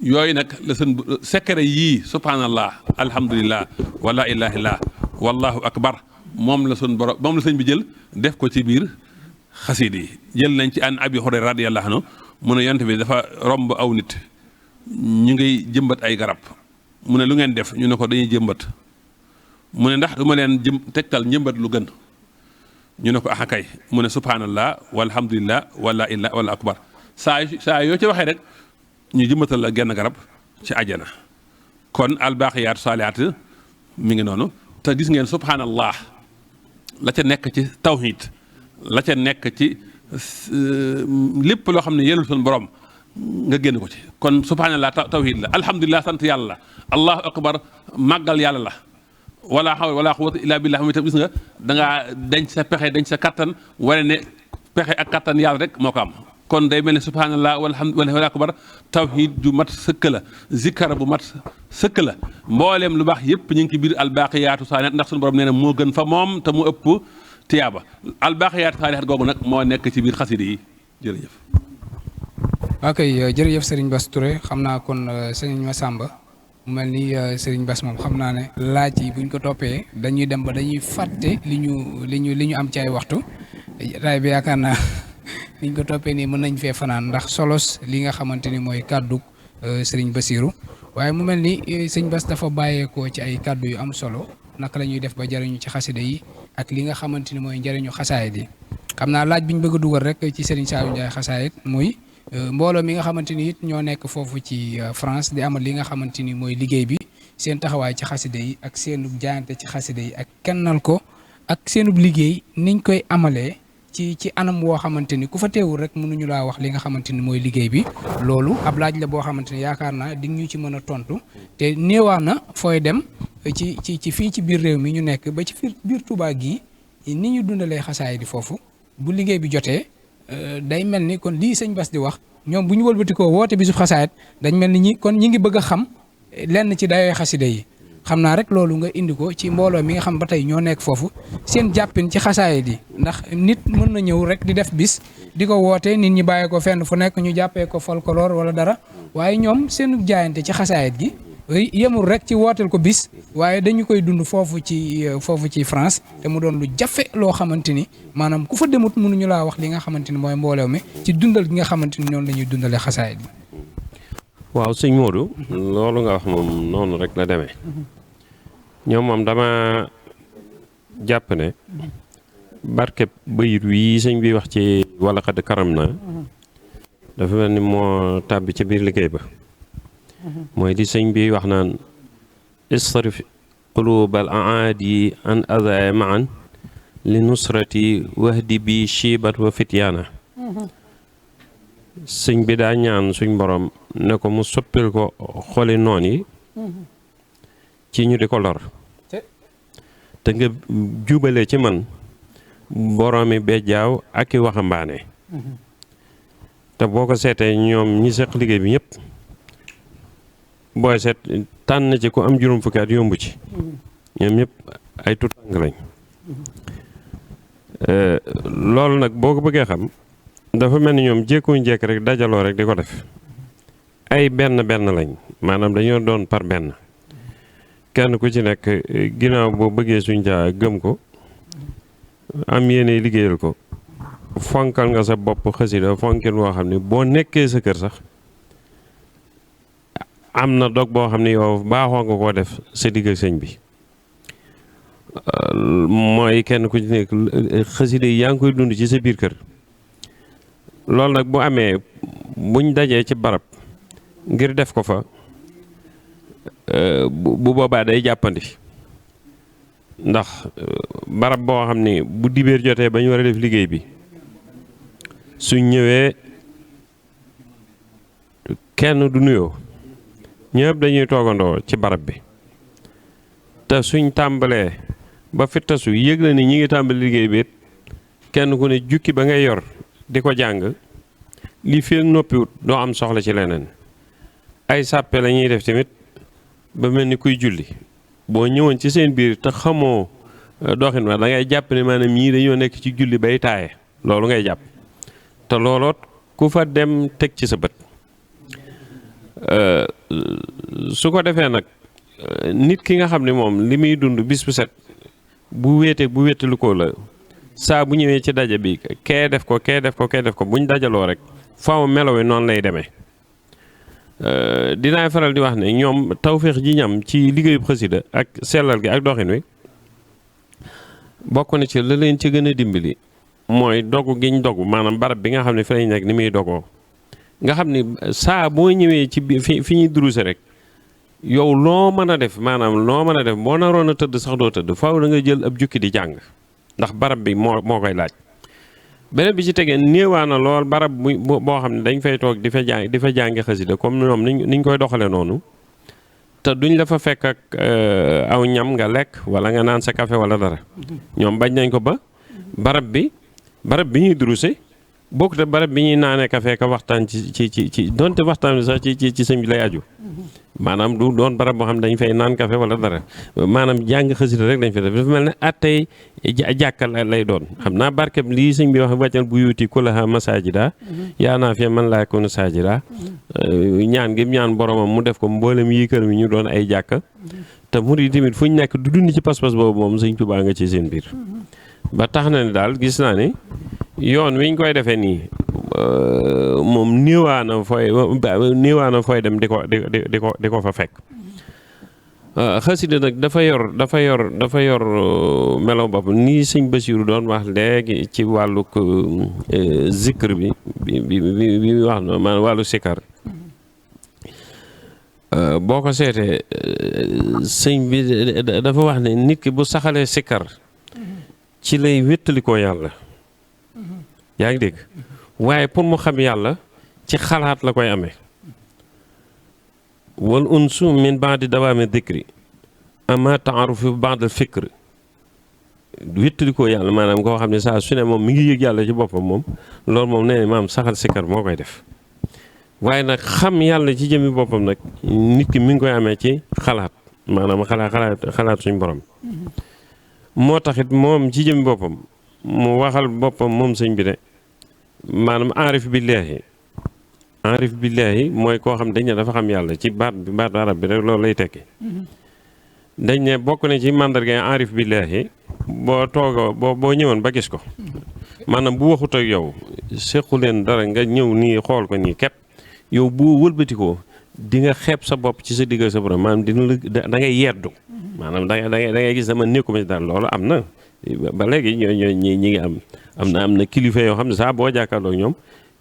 yooyu nag la seen secret yii subhanallah alhamdulillah wala ilaha illah wallahu akbar moom la sun borom moom la sëñ bi jël def ko ci biir xasiid yi jël nañ ci an abi hurayra radiyallahu anhu mu ne yonent bi dafa romb aw nit ñu ngay jëmbat ay garab mu ne lu ngeen def ñu ne ko dañuy jëmbat mu ne ndax du ma leen tegtal njëmbat lu gën ñu ne ko axa kay mu ne subhanallah walhamdulillah wala ilaha wala akbar saa yoo ci waxee rek ñu jëmbatal la genn garab ci àjjana kon albaaqiyaatu saalihaat mi ngi noonu te gis ngeen subhanallah la ca nekk ci tawhid la ca nekk ci lépp loo xam ne yelul suñu borom nga génn ko ci kon subhanallah tawhid la alhamdulillah sant yàlla la allahu akbar màggal yàlla la wala hawla wala quwwata illa billah mooy tam gis nga dangaa denc sa pexe denc sa kattan wane ne pexe ak kattan yàlla rek moo ko am kon day mel ne subhanallah walhamdulillah wala akbar tawhid ju mat sëkk la zikkar bu mat sëkk la mbooleem lu baax yépp ñu ngi ci biir albaaqiyaatu saalihaat ndax suñu borom nee na moo gën fa moom te mu ëpp tiyaaba albaaqiyaatu saalihaat googu nag moo nekk ci biir xasida yi jërëjëf. ok jërëjëf Serigne Bass Touré xam naa kon Serigne Massamba mu mel ni Serigne Bass moom xam naa ne laaj yi buñ ko toppee dañuy dem ba dañuy fàtte li ñu am ci ay waxtu raay bi yaakaar naa liñ ko toppee nii mën nañ fee fanaan ndax solos li nga xamante ni mooy kàddu Serigne Bassirou waaye mu mel ni Serigne Bass dafa bàyyeekoo ci ay kàddu yu am solo naka la ñuy def ba jariñu ci xasida yi ak li nga xamante ni mooy njëriñu xasaayit yi xam naa laaj bi ñu bëgg a dugal rek ci Serigne Saliou Ndiaye xasaayit muy mbooloo mi nga xamante ni it ñoo nekk foofu ci France di amal li nga xamante ni mooy liggéey bi seen taxawaay ci xasida yi ak seenub jaayante ci xasida yi ak kennal ko ak seenub liggéey niñ koy amalee ci anam woo xamante ni ku fa teewul rek mënuñu laa wax li nga xamante ni mooy liggéey bi loolu ab laaj la boo xamante ni yaakaar naa di ñu ci mën a tontu te néewaa na fooy dem ci fii ci biir réew mi ñu nekk ba ci biir Touba gii ni ñu dundalee xasaay di foofu bu liggéey bi jotee day mel ni kon lii sëñ Bass di wax ñoom bu ñu wëlbatikoo woote bisub xasaayit dañ mel ni ñi ngi bëgg a xam lenn ci dayooy xasida yi xam naa rek loolu nga indi ko ci mbooloo mi nga xam ba tey ñoo nekk foofu seen jàppin ci xasaayit yi ndax nit mën na ñëw rek di def bis di ko woote nit ñi bàyyi ko fenn fu nekk ñu jàppee ko folklore wala dara waaye ñoom seen jaayante ci xasaayit gi yemul rek ci wooteel ko bis waaye dañu koy dund foofu ci France te mu doon lu jafe loo xamante ni maanaam ku fa demut mënuñu laa wax li nga xamante ni mooy mbooloo mi ci dundal gi nga xamante ni noonu la ñuy dundalee xasaayit bi. waaw sëñ Modou loolu nga wax moom noonu rek la demee ñoom moom dama jàpp ne barke bayit wi sëñ bi wax ci wala xad karam na dafa mel ni moo tàbbi ci biir liggéey ba. mooy di sëñ bi wax naan istarif qulubal aadi an adaa maan li nusrati wahdi bi shibat wa fityaana sëñ bi daa ñaan suñ borom ne ko mu soppil ko xoli noon yi ci ñu di ko lor te nga jubale ci man boroomi bejjaaw ak i waxambaane te boo ko seetee ñoom ñi seq liggéey bi ñëpp booy seet tànn ci ku am juróom fukki at yomb ci ñoom ñëpp ay tutàng lañ loolu nag boo ko bëggee xam dafa mel ni ñoom jékkuñ jekk rek dajaloo rek di ko def ay benn lañ maanaam dañoo doon par benn kenn ku ci nekk ginnaaw boo bëggee suñ jaa gëm ko am yéene liggéeyal ko fonkal nga sa bopp xasida fonkin woo xam ne boo nekkee sa kër sax am na dog boo xam ne yow baaxoo nga koo def sa digg ak sëñ bi mooy kenn ku ci nekk xasida yi yaa ngi koy dund ci sa biir kër loolu nag bu amee buñ dajee ci barab ngir def ko fa bu boobaa day jàppandi ndax barab boo xam ni bu dibéer jotee ba ñu war a def liggéey bi suñ ñëwee kenn du nuyoo ñëpp dañuy toogandoo ci barab bi te suñ tàmbalee ba fittasu yëg la ni ñi ngi tàmbali liggéey bi kenn ku ne jukki ba ngay yor di ko jàng li feeg noppiwut doo am soxla ci leneen ay sàppe la ñuy def tamit ba mel ni kuy julli boo ñëwoon ci seen biir te xamoo doxin wa da ngay jàpp ne maanaam ñii dañoo nekk ci julli bay taaye loolu ngay jàpp te looloot ku fa dem teg ci sa bët su ko defee nag nit ki nga xam ne moom li muy dund bis bu set bu wéetee bu wéetalu ko la saa bu ñëwee ci daje bi kee def ko buñ dajaloo rek faaw melo wi noonu lay demee dinaay faral di wax ne ñoom tawféex ji ñam ci liggéeyub xasida ak sellal gi ak doxin wi bokk na ci la leen ci gën a dimbali mooy dogu giñ dogu maanaam barab bi nga xam ne fi lañ nekk ni muy dogoo nga xam ni saa boo ñëwee ci fi ñuy duruse rek yow loo mën a def maanaam loo mën a def boo naroon a tëdd sax doo tëdd faaw da nga jël ab jukki di jàng ndax barab bi moo koy laaj. beneen bi ci tegee néewaa na lool barab boo xam ne dañ fay toog di fa jàngi xasida comme ñoom niñ koy doxale noonu te duñ la fa fekk ak aw ñam nga lekk wala nga naan sa café wala dara ñoom bañ nañ ko ba barab bi ñuy duruse bokkut ak barab bi ñuy naanee café ka waxtaan ci donte waxtaan bi sax ci sëñ bi lay aju maanaam du doon barab boo xam ne dañ fay naan café wala dara maanaam jàng xasida rek dañ fay def dafa mel ne attey jàkkal lay doon xam naa barkeb lii sëñ bi wax wàccal bu yuuti kulaha masajida yaa naa fi man laa koonu sajida ñaan gi ñaan boromam mu def ko mboolem yi kër mi ñu doon ay jàkka te murid yi tamit fu ñu nekk du dund ci pas-pas boobu moom sëñ Tuubaa nga ci seen biir ba tax na ne daal gis naa ne yoon wi ñu koy defee nii moom néewaana fooy dem di ko fa fekk xasida nag dafa yor melo bopp nii sëñ Basiiru doon wax léegi ci wàllug zikr bi wax na maanaam wàllu sikar boo ko seetee sëñ bi dafa wax ne nit ki bu saxalee sikar ci lay wéttalikoo yàlla yaa ngi dégg waaye pour mu xam yàlla ci xalaat la koy amee wal unsu min baadi dawaami dikri ama taarufu baadal fikri wéttalikoo yàlla maanaam koo xam ne saa su ne moom mi ngi yëg yàlla ci boppam moom loolu moom nee maam saxal sikar moo koy def waaye nag xam yàlla ci jëmmi boppam nag nit ki mi ngi koy amee ci xalaat maanaam xalaat suñ borom moo taxit moom ci jëmmi boppam mu waxal boppam moom sëñ bi de maanaam aarif billaahi mooy koo xam dañ ne dafa xam yàlla ci baat arab bi rek loolu lay tekki dañ ne bokk na ci màndargay aarif billaahi boo toogoo boo ñëwoon ba gis ko maanaam bu waxut ak yow sequ leen dara nga ñëw nii xool ko nii képp yow bu wëlbatikoo di nga xeeb sa bopp ci sa diggal sa borom maanaam dina la da ngay yeddu maanaam da ngay gis dama nekkuma ci dara loolu am na ba léegi ñi ngi am na kilifa yoo xam ne saa boo jàkkaarloo ñoom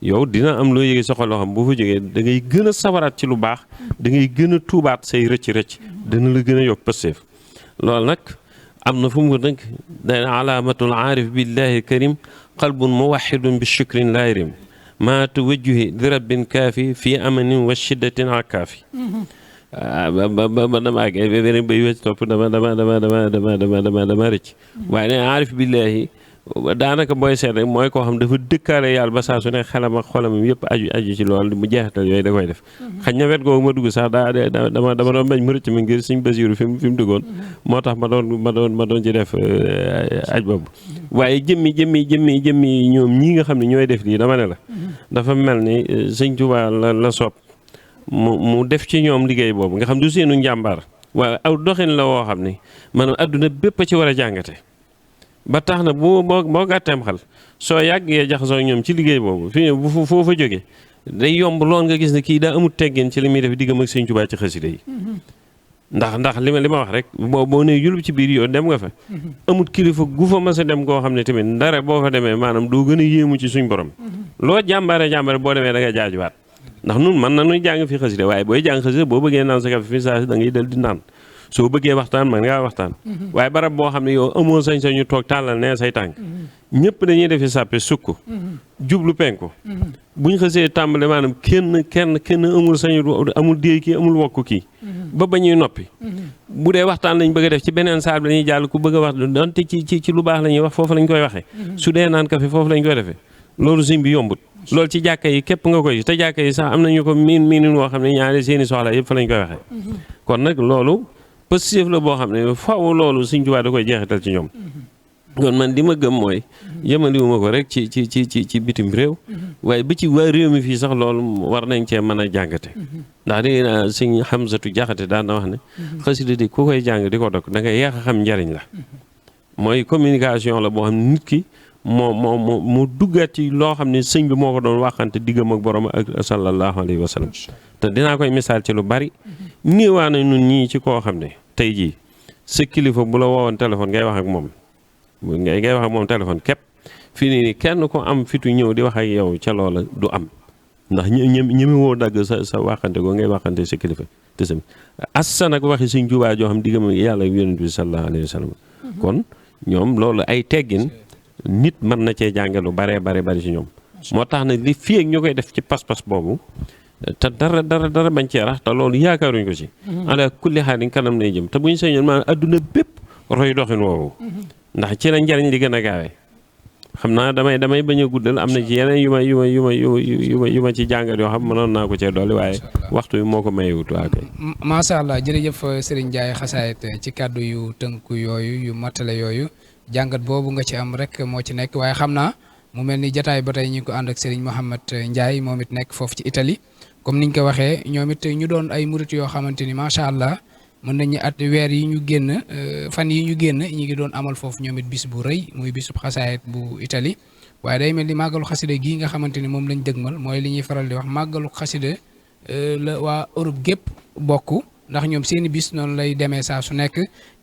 yow dina am loo yëgee soxla loo xam bu fa jógee da ngay gën a sawaraat ci lu baax da ngay gën a tuubaat say rëcc dana la gën a yokk pësteef loolu nag am na fu mu ko dënk dana alaamatul aarif billahi karim qalbun muwahidun bi shukrin laa yarim maa tawajjuhi li rabbin kaafi fii amanin wa shiddatin akaafi ba dama àggee beneen bay wecc topp dama rëcc waaye ne aarif billahi daanaka booy seet rek mooy koo xam dafa dëkkaale yàlla ba saa su ne xelam ak xolam yëpp aju ci loolu mu jeexital yooyu da koy def xañ na wet googu ma dugg sax dama doon bañ mu rëcc mi ngir Sëñ Basiiru fi mu duggoon moo tax ma doon ci def aj boobu waaye jëmmi ñoom ñii nga xam ne ñooy def lii dama ne la dafa mel ni Sëñ Tuubaa la soob mu def ci ñoom liggéey boobu nga xam du seenu njàmbaar waaye aw doxin la woo xam ne maanaam adduna bépp a ci war a jàngate ba tax na boo gàtteem xel soo yàggee jaxasoo ñoom ci liggéey boobu fi ne bu foofa jógee day yomb lool nga gis ne kii daa amul teggin ci li muy def diggam ak Sëñ Tuubaa ci xasida yi ndax li ma wax rek boo nee yulub ci biir yoon dem nga fa amul kilifa gu fa mas a dem koo xam ne tamit ndare boo fa demee maanaam doo gën a yéemu ci suñ borom loo jàmbaare boo demee da ngay jaajuwaat ndax nun mën na nuy jàng fi xasida waaye booy jàng xasida boo bëggee naan sa kafe fi saa si da ngay del di naan soo bëggee waxtaan man ngaa waxtaan waaye barab boo xam ne yow amoo sañ-sañu toog tàllal nee say tànk ñëpp dañuy defi sàppe sukk jublu penku buñ xasee tàmbale maanaam kenn amul sañu amul déey kii amul wokk kii ba ñuy noppi bu dee waxtaan lañ bëgg a def ci beneen saal bi lañuy jàll ku bëgg a wax donte ci lu baax la ñuy wax foofu lañ koy waxee su dee naan kafe foofu lañ koy defee loolu sëñ bi yombut loolu ci jàkka yi képp nga koy te jàkka yi sax am nañu ko miin woo xam ne ñaari seeni soxla yëpp fa lañ koy waxee kon nag loolu positif la boo xam ne faaw loolu Sëñ Tuubaa da koy jeexital ci ñoom kon man li ma gëm mooy yëmaliwuma ko rek ci bitim réew waaye ba ci waa réew mi fii sax loolu war nañ cee mën a jàngate ndax dégg naa Sëñ Xamsatu Jaxate daan na wax ne xasida di ku koy jàng di ko dok da ngay yeex a xam njariñ la mooy communication la boo xam ne nit ki moo duggaat ci loo xam ne sëñ bi moo ko doon waxante diggam ak borom ak sallallahu alayhi wa sallam te dinaa koy misaal ci lu bari néewaa na nun ñii ci koo xam ne tey jii sa kilifa bu la woowoon téléphone ngay wax ak moom ngay wax ak moom téléphone képp fii nii kenn ko am fitu ñëw di wax ak yow ca loola du am ndax ñëmi woo dagg sa waxante ko ngay waxante sa kilifa te sam assa nag waxi Sëñ Tuubaa joo xam diggam ak yàlla ak yonent bi sallallahu alayhi wa sallam kon ñoom loolu ay teggin nit mën na cee jànge lu bari ci ñoom moo tax na li fii ak ñu koy def ci pas-pas boobu te dara bañ cee rax te loolu yaakaaruñ ko ci ala kulli xaalin kanam lay jëm te bu ñu sañoon maanaam adduna bépp roy doxin woowu ndax ci la njariñ li gën a gaawee xam naa damay bañ a guddal am na ci yeneen yu ma ci jàngat yoo xam mënoon naa ko cee dolli waaye waxtu bi moo ko mayewut waa kay. macha allah jërëjëf Serigne Ndiaye xasaayit ci kàddu yu tënku yooyu yu mattale yooyu jàngat boobu nga ci am rek moo ci nekk waaye xam naa mu mel ni jataay ba tey ñu ngi ko ànd ak Serigne Mohamed Ndiaye moom it nekk foofu ci Italie comme niñ ko waxee ñoom it ñu doon ay murit yoo xamante ni macha allah mën nañu at weer yi ñu génn fan yi ñu génn ñi ngi doon amal foofu ñoom it bis bu rëy muy bisub xasaayit bu Italie waaye day mel ni màggalu xasida gii nga xamante ni moom lañ dëgmal mooy li ñuy faral di wax màggalu xasida la waa Europe gépp bokk ndax ñoom seeni bis noonu lay demee saa su nekk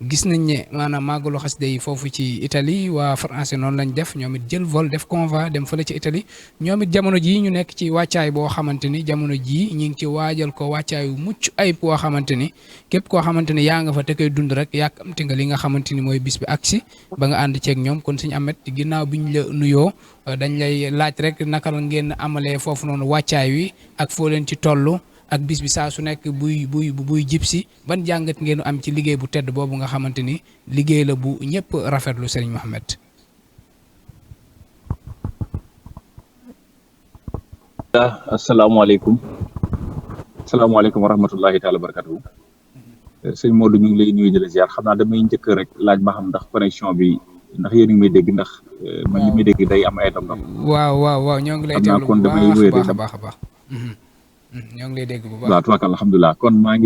gis nañ ne maanaam màggalu xasida yi foofu ci Italie waa français noonu lañ def ñoom it jël vol def convoi dem fële ci Italie ñoom it jamono jii ñu nekk ci wàccaay boo xamante ni jamono jii ñu ngi ci waajal ko wàccaayu mucc ayib boo xamante ni képp koo xamante ni yaa nga fa te koy dund rek yàkkamti nga li nga xamante ni mooy bis bi agsi ba nga ànd ceeg ñoom kon suñu amet ginnaaw bi ñu la nuyoo dañ lay laaj rek naka la ngeen amalee foofu noonu wàccaay wi ak foo leen ci toll ak bis bi saa su nekk buy jib si ban jàngat ngeen am ci liggéey bu tedd boobu nga xamante ni liggéey la bu ñëpp rafetlu Serigne Mohamed. asalaamaaleykum wa rahmatullahi taala wa barakatuhu. sëñ Modou ñu ngi lay nuyu di la ziar xam naa damay njëkk rek laaj ma xam ndax connexion bi ndax yéen a ngi may dégg ndax man li may dégg day am ay dam-dam. waaw ñoo ngi lay teewlu bu baax a baax ñoo ngi lay dégg bu baax. waaw tubaab alhamdulilah kon maa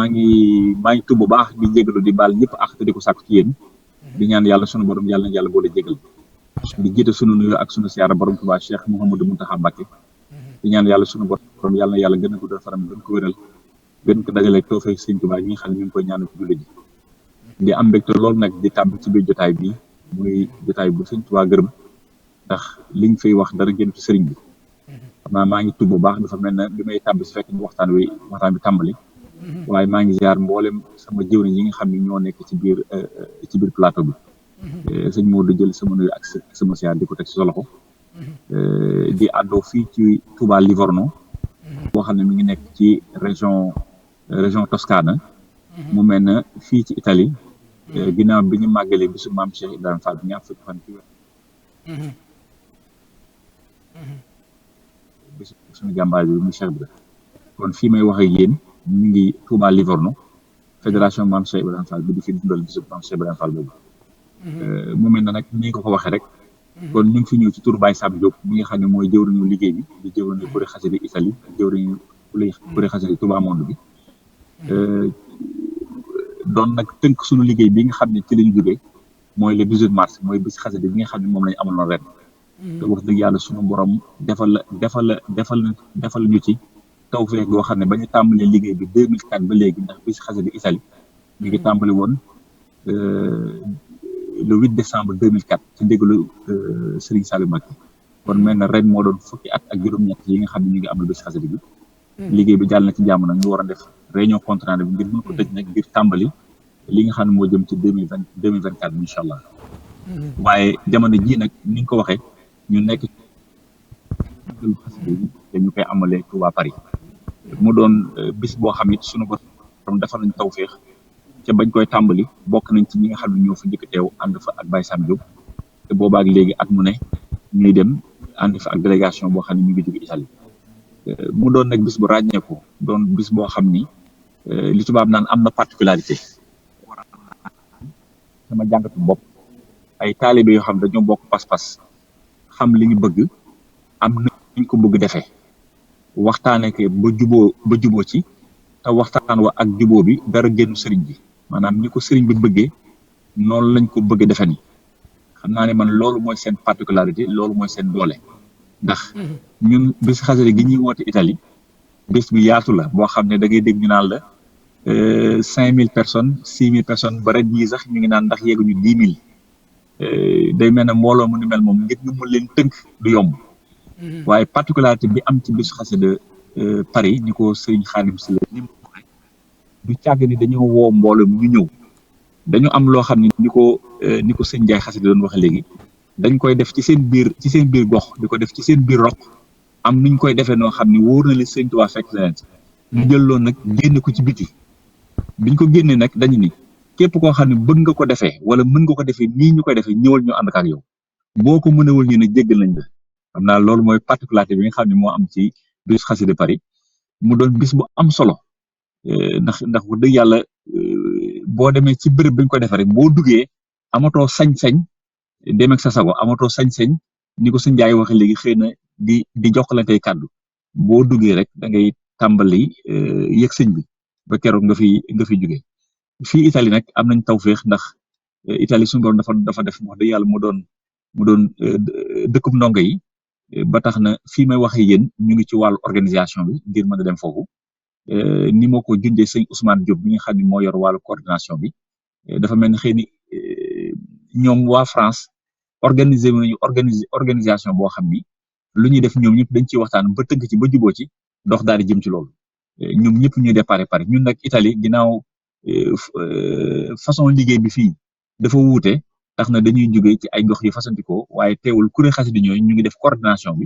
ngi tubb bu baax di jégalu di baal ñëpp ak te di ko sàkku ci yéen di ñaan yàlla sunu borom yàlla na yàlla boole jégal di jiite sunu nuyu ak sunu siyaara borom Tuubaa Cheikh Mouhamadou Mountakha Mbacké di ñaan yàlla sunu borom yàlla na yàlla gën a guddal faram gën ko wéral gën ko dajale tawfeex Sëñ Tuubaa yi nga xam ne ñu ngi koy ñaanal ci jullit ji di am mbégte loolu nag di tàbb ci biir jotaay bi muy jotaay bu Sëñ Tuubaa gërëm ndax liñ fay wax dara génn ci sëriñ bi xam naa maa ngi tudd bu baax dafa mel ne bi may tàbb si fekk ñu waxtaan bi tàmbali waaye maa ngi ziar mboolem sama jëwriñ yi nga xam ne ñoo nekk ci biir plateau bi sëñ Modou jël sama nuyu ak sama ziar di ko teg ci sa loxo di àddoo fii ci Touba Livorno boo xam ne mi ngi nekk ci région Toscana mu mel ne fii ci Italie ginnaaw bi ñu màggalee bisu maam Cheikh Ibrahima Fall bi ñaar fukki fan ci bisu suñu jàmbaar bi muy Cheikh bi kon fii may wax ak yéen ñu ngi Touba Livorno fédération maam Cheikh Ibrahima Fall bi di fi dundal bisu maam Cheikh Ibrahima Fall boobu mu mel ne nag ni nga ko waxee rek kon ñu ngi fi ñëw ci turu Baye Sam Diop mi nga xam ne mooy jëwriñu liggéey bi di jëwriñu kuréel xasida Italie ak jëwriñu kuréel xasida Touba Monde bi doon nag tënk suñu liggéey bi nga xam ne ci lañu jógee mooy le 18 mars mooy bis xasida bi nga xam ne moom lañu amaloon ren te wax dëgg yàlla suñu borom defal ñu ci tawfeex goo xam ne ba ñu tàmbalee liggéey bi 2004 ba léegi ndax bis xasida Italie mi ngi tàmbali woon le 8 décembre 2004 ci ndigalu Serigne Saliou Mbacké kon mel na ren moo doon fukki at ak juróom-ñett yi nga xam ne ñu ngi amal bis xasida bi liggéey bi jàll na ci jàmm nag ñu war a def réunion compte rendu bi ngir mën ko tëj nag ngir tàmbali li nga xam ne moo jëm ci 2024 bi incha allah waaye jamono ji nag ni nga ko waxee ñu nekk xasida yi dañu koy amalee Touba Paris mu doon bis boo xam it suñu borom defal nañ tawfeex ca bañ koy tàmbali bokk nañ ci ñi nga xam ne ñoo fa njëkk teew ànd fa ak Baye Sam Diop te boobaak léegi at mu ne ñuy dem ànd fa ak délégation boo xam ne ñu ngi jóge Italie mu doon nag bis bu ràññeeku doon bis boo xam ni li tubaab naan am na particularité sama jàngatu bopp ay taalibe yoo xam ne dañoo bokk pas-pas xam li ñu bëgg am na ñu ko bëgg defee waxtaanee ke ba juboo ci te waxtaan wa ak juboo bi dara génn sëriñ bi maanaam ni ko sëriñ bi bëggee noonu lañ ko bëgg defe ni xam naa ne man loolu mooy seen particularité loolu mooy seen doole ndax ñun bis xasida gi ñuy woote Italie bis bu yaatu la boo xam ne da ngay dégg ñu naan la 5000 personnes 6000 personnes ba ren jii sax ñu ngi naan ndax yegguñu 10 000 day mel ne mbooloo mu ni mel moom ngir ñu mën leen tënk du yomb waaye particularité bi am ci bisu xasida Paris ni ko Serigne Khadim Sylla ni mu waxee du càgg ni dañoo woo mbooloo ñu ñëw dañu am loo xam ne ni ko sëñ Ndiaye xasida doon waxe léegi dañ koy def ci seen biir gox di ko def ci seen biir roq am nuñ koy defee noo xam ne wóor na li Sëñ Tuubaa fekk leen ñu jël loolu nag génne ko ci biti biñ ko génnee nag dañu ni képp koo xam ne bëgg nga ko defee wala mën nga ko defee nii ñu koy defee ñëwal ñu ànd ak yow boo ko mënewul ñu ne jéggal nañ la. xam naa loolu mooy particularité bi nga xam ne moo am ci bis xasida Paris mu doon bis bu am solo ndax wax dëgg yàlla boo demee ci bërëb bi ñu ko defee rek boo duggee amatoo sañ-sañ dem ak sa sago amatoo sañ-sañ ni ko sëñ Njaay waxe léegi xëy na di jokkalantey kàddu boo duggee rek da ngay tàmbali yëg sëñ bi ba keroog nga fi jógee fii Italie nag am nañ tawféex ndax Italie suñu borom dafa def wax dëgg yàlla mu doon dëkkub ndongo yi ba tax na fii may waxee yéen ñu ngi ci wàllu organisation bi ngir mën a dem foofu ni ma ko junjee sëñ Ousmane Diop bi nga xam ne moo yor wàllu coordination bi dafa mel ni xëy ni ñoom waa France organiser nañu organisation boo xam ni lu ñuy def ñoom ñëpp dañ ciy waxtaan ba tënk ci ba juboo ci dox daal di jëm ci loolu ñoom ñëpp ñuy déparé Paris ñun nag Italie ginnaaw façon liggéey bi fii dafa wuute tax na dañuy jógee ci ay gox yu fasantikoo waaye teewul kuréel xasida ñooyu ñu ngi def coordination bi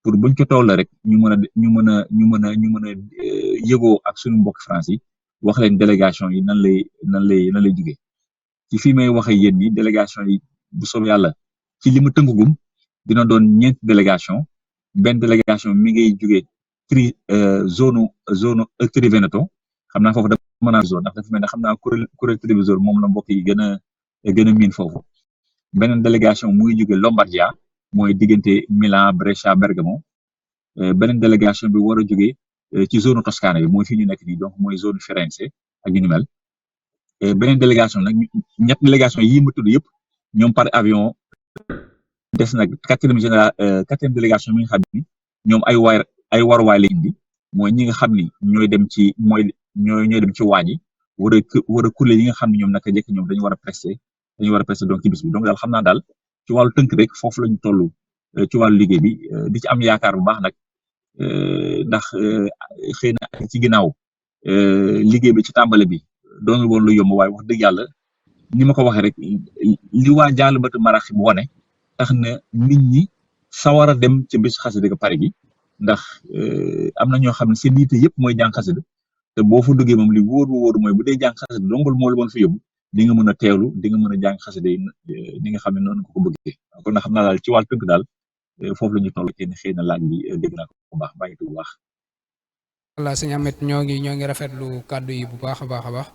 pour buñ ko toll rek ñu mën a yëgoo ak suñu mbokk France yi wax leen délégation yi nan lay jógee ci fii may waxee yéen ni délégation yi bu soobee yàlla ci li ma tënkugum dina doon ñeenti délégation benn délégation mi ngay jógee zone Tri Veneto xam naa foofu dafa mën a zone ndax dafa mel ne xam naa kuréel téléviseur moom la mbokk yi gën a miin foofu beneen délégation muy jóge Lombardia mooy diggante Milan Brescia Bergamo beneen délégation bi war a jóge ci zone Toscane bi mooy fi ñu nekk nii donc mooy zone Firenze ak yu ni mel beneen délégation nag ñett délégation yi ma tudd yëpp ñoom par avion des nag quatrième délégation mi nga xam ni ñoom ay waruwaay la indi mooy ñi nga xam ni ñooy dem ci waañ yi war a kuréel yi nga xam ne ñoom naka jekk ñoom dañu war a prester donc ci bis bi donc daal xam naa daal ci wàllu tënk rek foofu lañu toll ci wàllu liggéey bi di ci am yaakaar bu baax nag ndax xëy na ci ginnaaw liggéey bi ci tàmbale bi doonul woon lu yomb waaye wax dëgg yàlla ni ma ko waxee rek li waa Jaalibatu Maraaxib wone tax na nit ñi sawar a dem ci bis xasida Paris bi ndax am na ñoo xam ne seen yitte yëpp mooy jàng xasida te boo fa duggee moom li wóor mooy bu dee jàng xasida dongul moo la mën fa yóbbu di nga mën a teewlu di nga mën a jàng xasida yi ni nga xam ne noonu nga ko bëggee kon nag xam naa daal ci wàllu tënk daal foofu la ñu toll kenn xëy na laaj bi dégg naa ko bu baax bàyyi bu baax. walla sëñ Ahmed ñoo ngi rafetlu kàddu yi bu baax a baax wax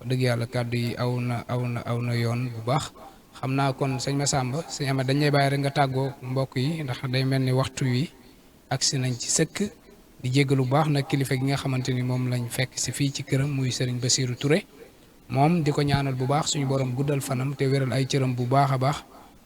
dëgg yàlla kàddu yi aw na yoon bu baax xam naa kon sëñ Massamba sëñ Ahmed dañ lay bàyyi rek nga tàggoo mbokk yi ndax day mel ni waxtu wi agsi nañ ci sëkk di jéggalu bu baax nag kilifa gi nga xamante ni moom lañ fekk si fii ci këram muy Serigne Bassirou Touré moom di ko ñaanal bu baax suñu borom guddal fanam te wéral ay cëram bu baax a baax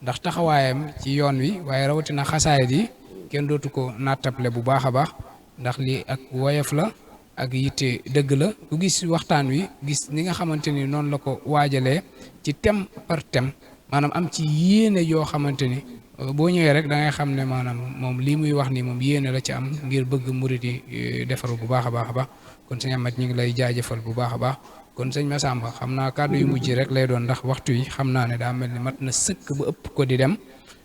ndax taxawaayam ci yoon wi waaye rawatina xasaayid yi kenn dootu ko nattable bu baax a baax ndax lii ak woyof la ak yitte dëgg la ku gis waxtaan wi gis ni nga xamante ni noonu la ko waajalee ci thème par thème maanaam am ci yéene yoo xamante ni boo ñëwee rek da ngay xam ne maanaam moom lii muy wax ni moom yéene la ci am ngir bëgg murit yi defaru bu baax a baax a baax kon sëñ Amat ñu ngi lay jaajëfal bu baax a baax kon sëñ Massamba xam naa kàddu yu mujj rek lay doon ndax waxtu yi xam naa ne daa mel ni mat na sëkk ba ëpp ko di dem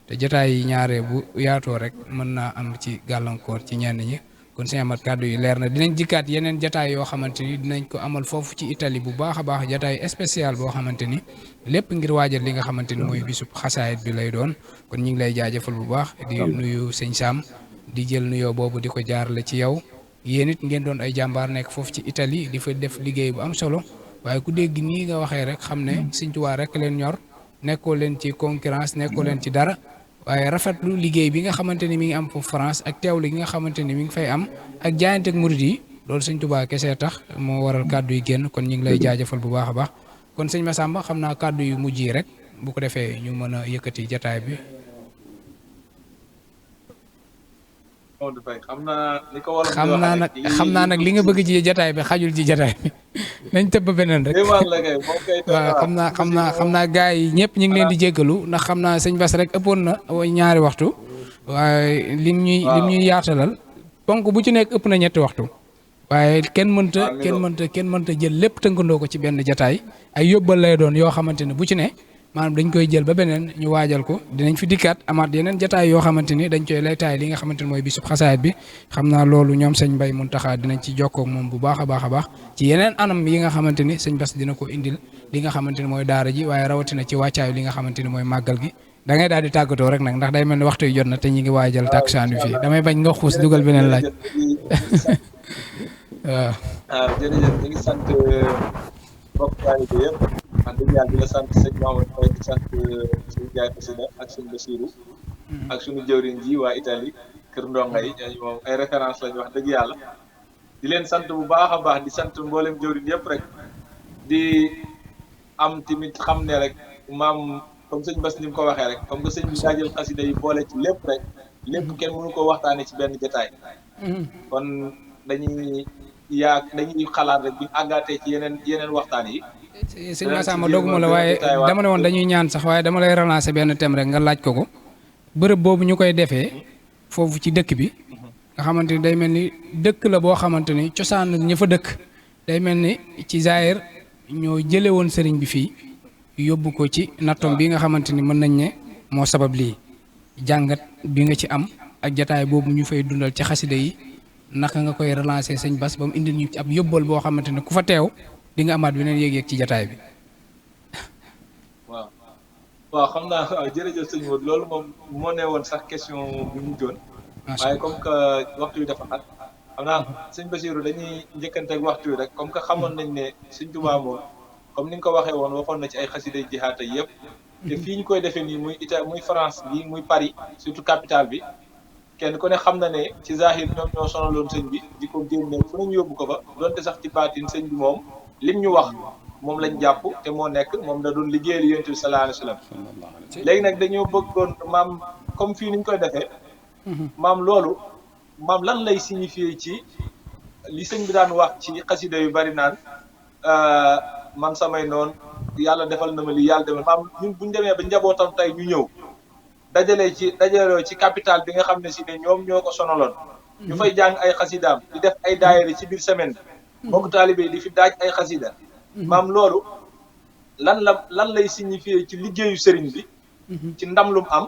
te jotaay yi ñaare bu yaatoo rek mën naa am ci gàllankoor ci ñenn ñi kon sëñ Amat kàddu yi leer na dinañ jikkaat yeneen jotaay yoo xamante ni dinañ ko amal foofu ci Italie bu baax a baax jotaay spécial boo xamante ni lépp ngir waajal li nga xamante ni mooy bisub xasaayit bi lay doon kon ñu ngi lay jaajëfal bu baax di nuyu sëñ Sam di jël nuyoo boobu di ko jaarale ci yow yéen it ngeen doon ay jàmbaar nekk foofu ci Italie di fa def liggéey bu am solo waaye ku dégg nii nga waxee rek xam ne Sëñ Tuubaa rek leen ñor nekkoo leen ci concurrence nekkoo leen ci dara waaye rafetlu liggéey bi nga xamante ni mi ngi am foofu France ak teewlu gi nga xamante ni mi ngi fay am ak jaayante ak murid yi loolu Sëñ Tuubaa kese tax moo waral kàddu yi génn kon ñu ngi lay jaajëfal bu baax a baax kon sëñ Massamba xam naa kàddu yu mujj yi rek bu ko defee ñu mën a yëkkati jataay bi. xam naa nag li nga bëgg ci jataay bi xajul ci jataay bi nañ tëbb beneen rek waaw xam naa gars yi ñëpp ñu ngi leen di jéggalu ndax xam naa sëñ Bass rek ëppoon na ñaari waxtu waaye lim ñuy yaatalal ponk bu ci nekk ëpp na ñetti waxtu waaye kenn mënta jël lépp tënkandoo ko ci benn jataay ay yóbbal lay doon yoo xamante ne bu ci ne maanaam dañ koy jël ba beneen ñu waajal ko dinañ fi dikkaat amaat yeneen jataay yoo xamante ni dañ koy laytaay li nga xamante ni mooy bisub xasaayit bi xam naa loolu ñoom sëñ Mbay Muntaxa dinañ ci jokkoo ak moom bu baax a baax ci yeneen anam yi nga xamante ni sëñ Bass dina ko indil li nga xamante ni mooy daara ji waaye rawatina ci wàccaayu li nga xamante ni mooy màggal gi da ngay daal di tàggatoo rek nag ndax day mel ni waxtu yu jot na te ñi ngi waajal tàkkusaan wi fii damay bañ nga xuus dugal beneen laaj waaw. Jërëjëf ñu ngi sant mbokk taalibe yëpp wax dëgg yàlla di la sant sëñ Mamadou Faye di sant suñu jaay Xasida ak suñu Basiru ak suñu jëwriñ ji waa Italie kër ndonga yi ñooñu moom ay référence lañu wax dëgg yàlla di leen sant bu baax a baax di sant mboolem jëwriñ yëpp rek di am tamit xam ne rek maam comme sëñ Bass ni mu ko waxee rek comme que sëñ bi daa jël xasida yi boole ci lépp rek lépp kenn mënu ko waxtaanee ci benn jotaay kon dañuy xalaat rek bu ñu àggaatee ci yeneen waxtaan yi. sëñ Massamba doguma la waaye dama ne woon dañuy ñaan sax waaye dama lay relancer benn thème rek nga laaj ko bërëb boobu ñu koy defee foofu ci dëkk bi nga xamante ni day mel ni dëkk la boo xamante ni cosaan ña fa dëkk day mel ni ci Zaïre ñoo jële woon sëriñ bi fii yóbbu ko ci nattom bi nga xamante ni mën nañ ne moo sabab lii jàngat bi nga ci am ak jataay boobu ñu fay dundal ci xasida yi naka nga koy relancer sëñ Bass ba mu indil ñu ci ab yóbbal boo xamante ne ku fa teew di nga amaat beneen yéeg-yéeg ci jataay bi. waaw xam naa jërëjëf sëñ Modou loolu moom moo ne woon sax question bi mu doon waaye comme que waxtu wi dafa xat xam naa sëñ Bassirou dañuy njëkkante ak waxtu wi rek comme que xamoon nañ ne sëñ Tuubaa moom comme ni nga ko waxee woon waxoon na ci ay xasiday jihaata yëpp te fii ñu koy defee nii muy Italie muy France bi muy Paris surtout capitale bi kenn ku ne xam na ne ci zahir ñoom ñoo sonaloon sëñ bi di ko génne fu nañu yóbbu ko fa donte sax ci baatin sëñ bi moom lim ñu wax moom lañ jàpp te moo nekk moom da doon liggéeyal Yonent bi sallallahu alayhi wa sallam léegi nag dañoo bëggoon maam comme fii ni ñu koy defee maam loolu maam lan lay signifier ci li sëñ bi daan wax ci xasida yu bari naan man samay noonu yàlla defal na ma li yàlla defal maam ñun buñu demee ba njabootam tey ñu ñëw dajaloo ci capital bi nga xam ne si ne ñoom ñoo ko sonaloon ñu fay jàng ay xasidaam di def ay daayira ci biir semaine bi mbokk taalibe di fi daaj ay xasida maam loolu lan lay signifier ci liggéeyu sëriñ bi ci ndam lu mu am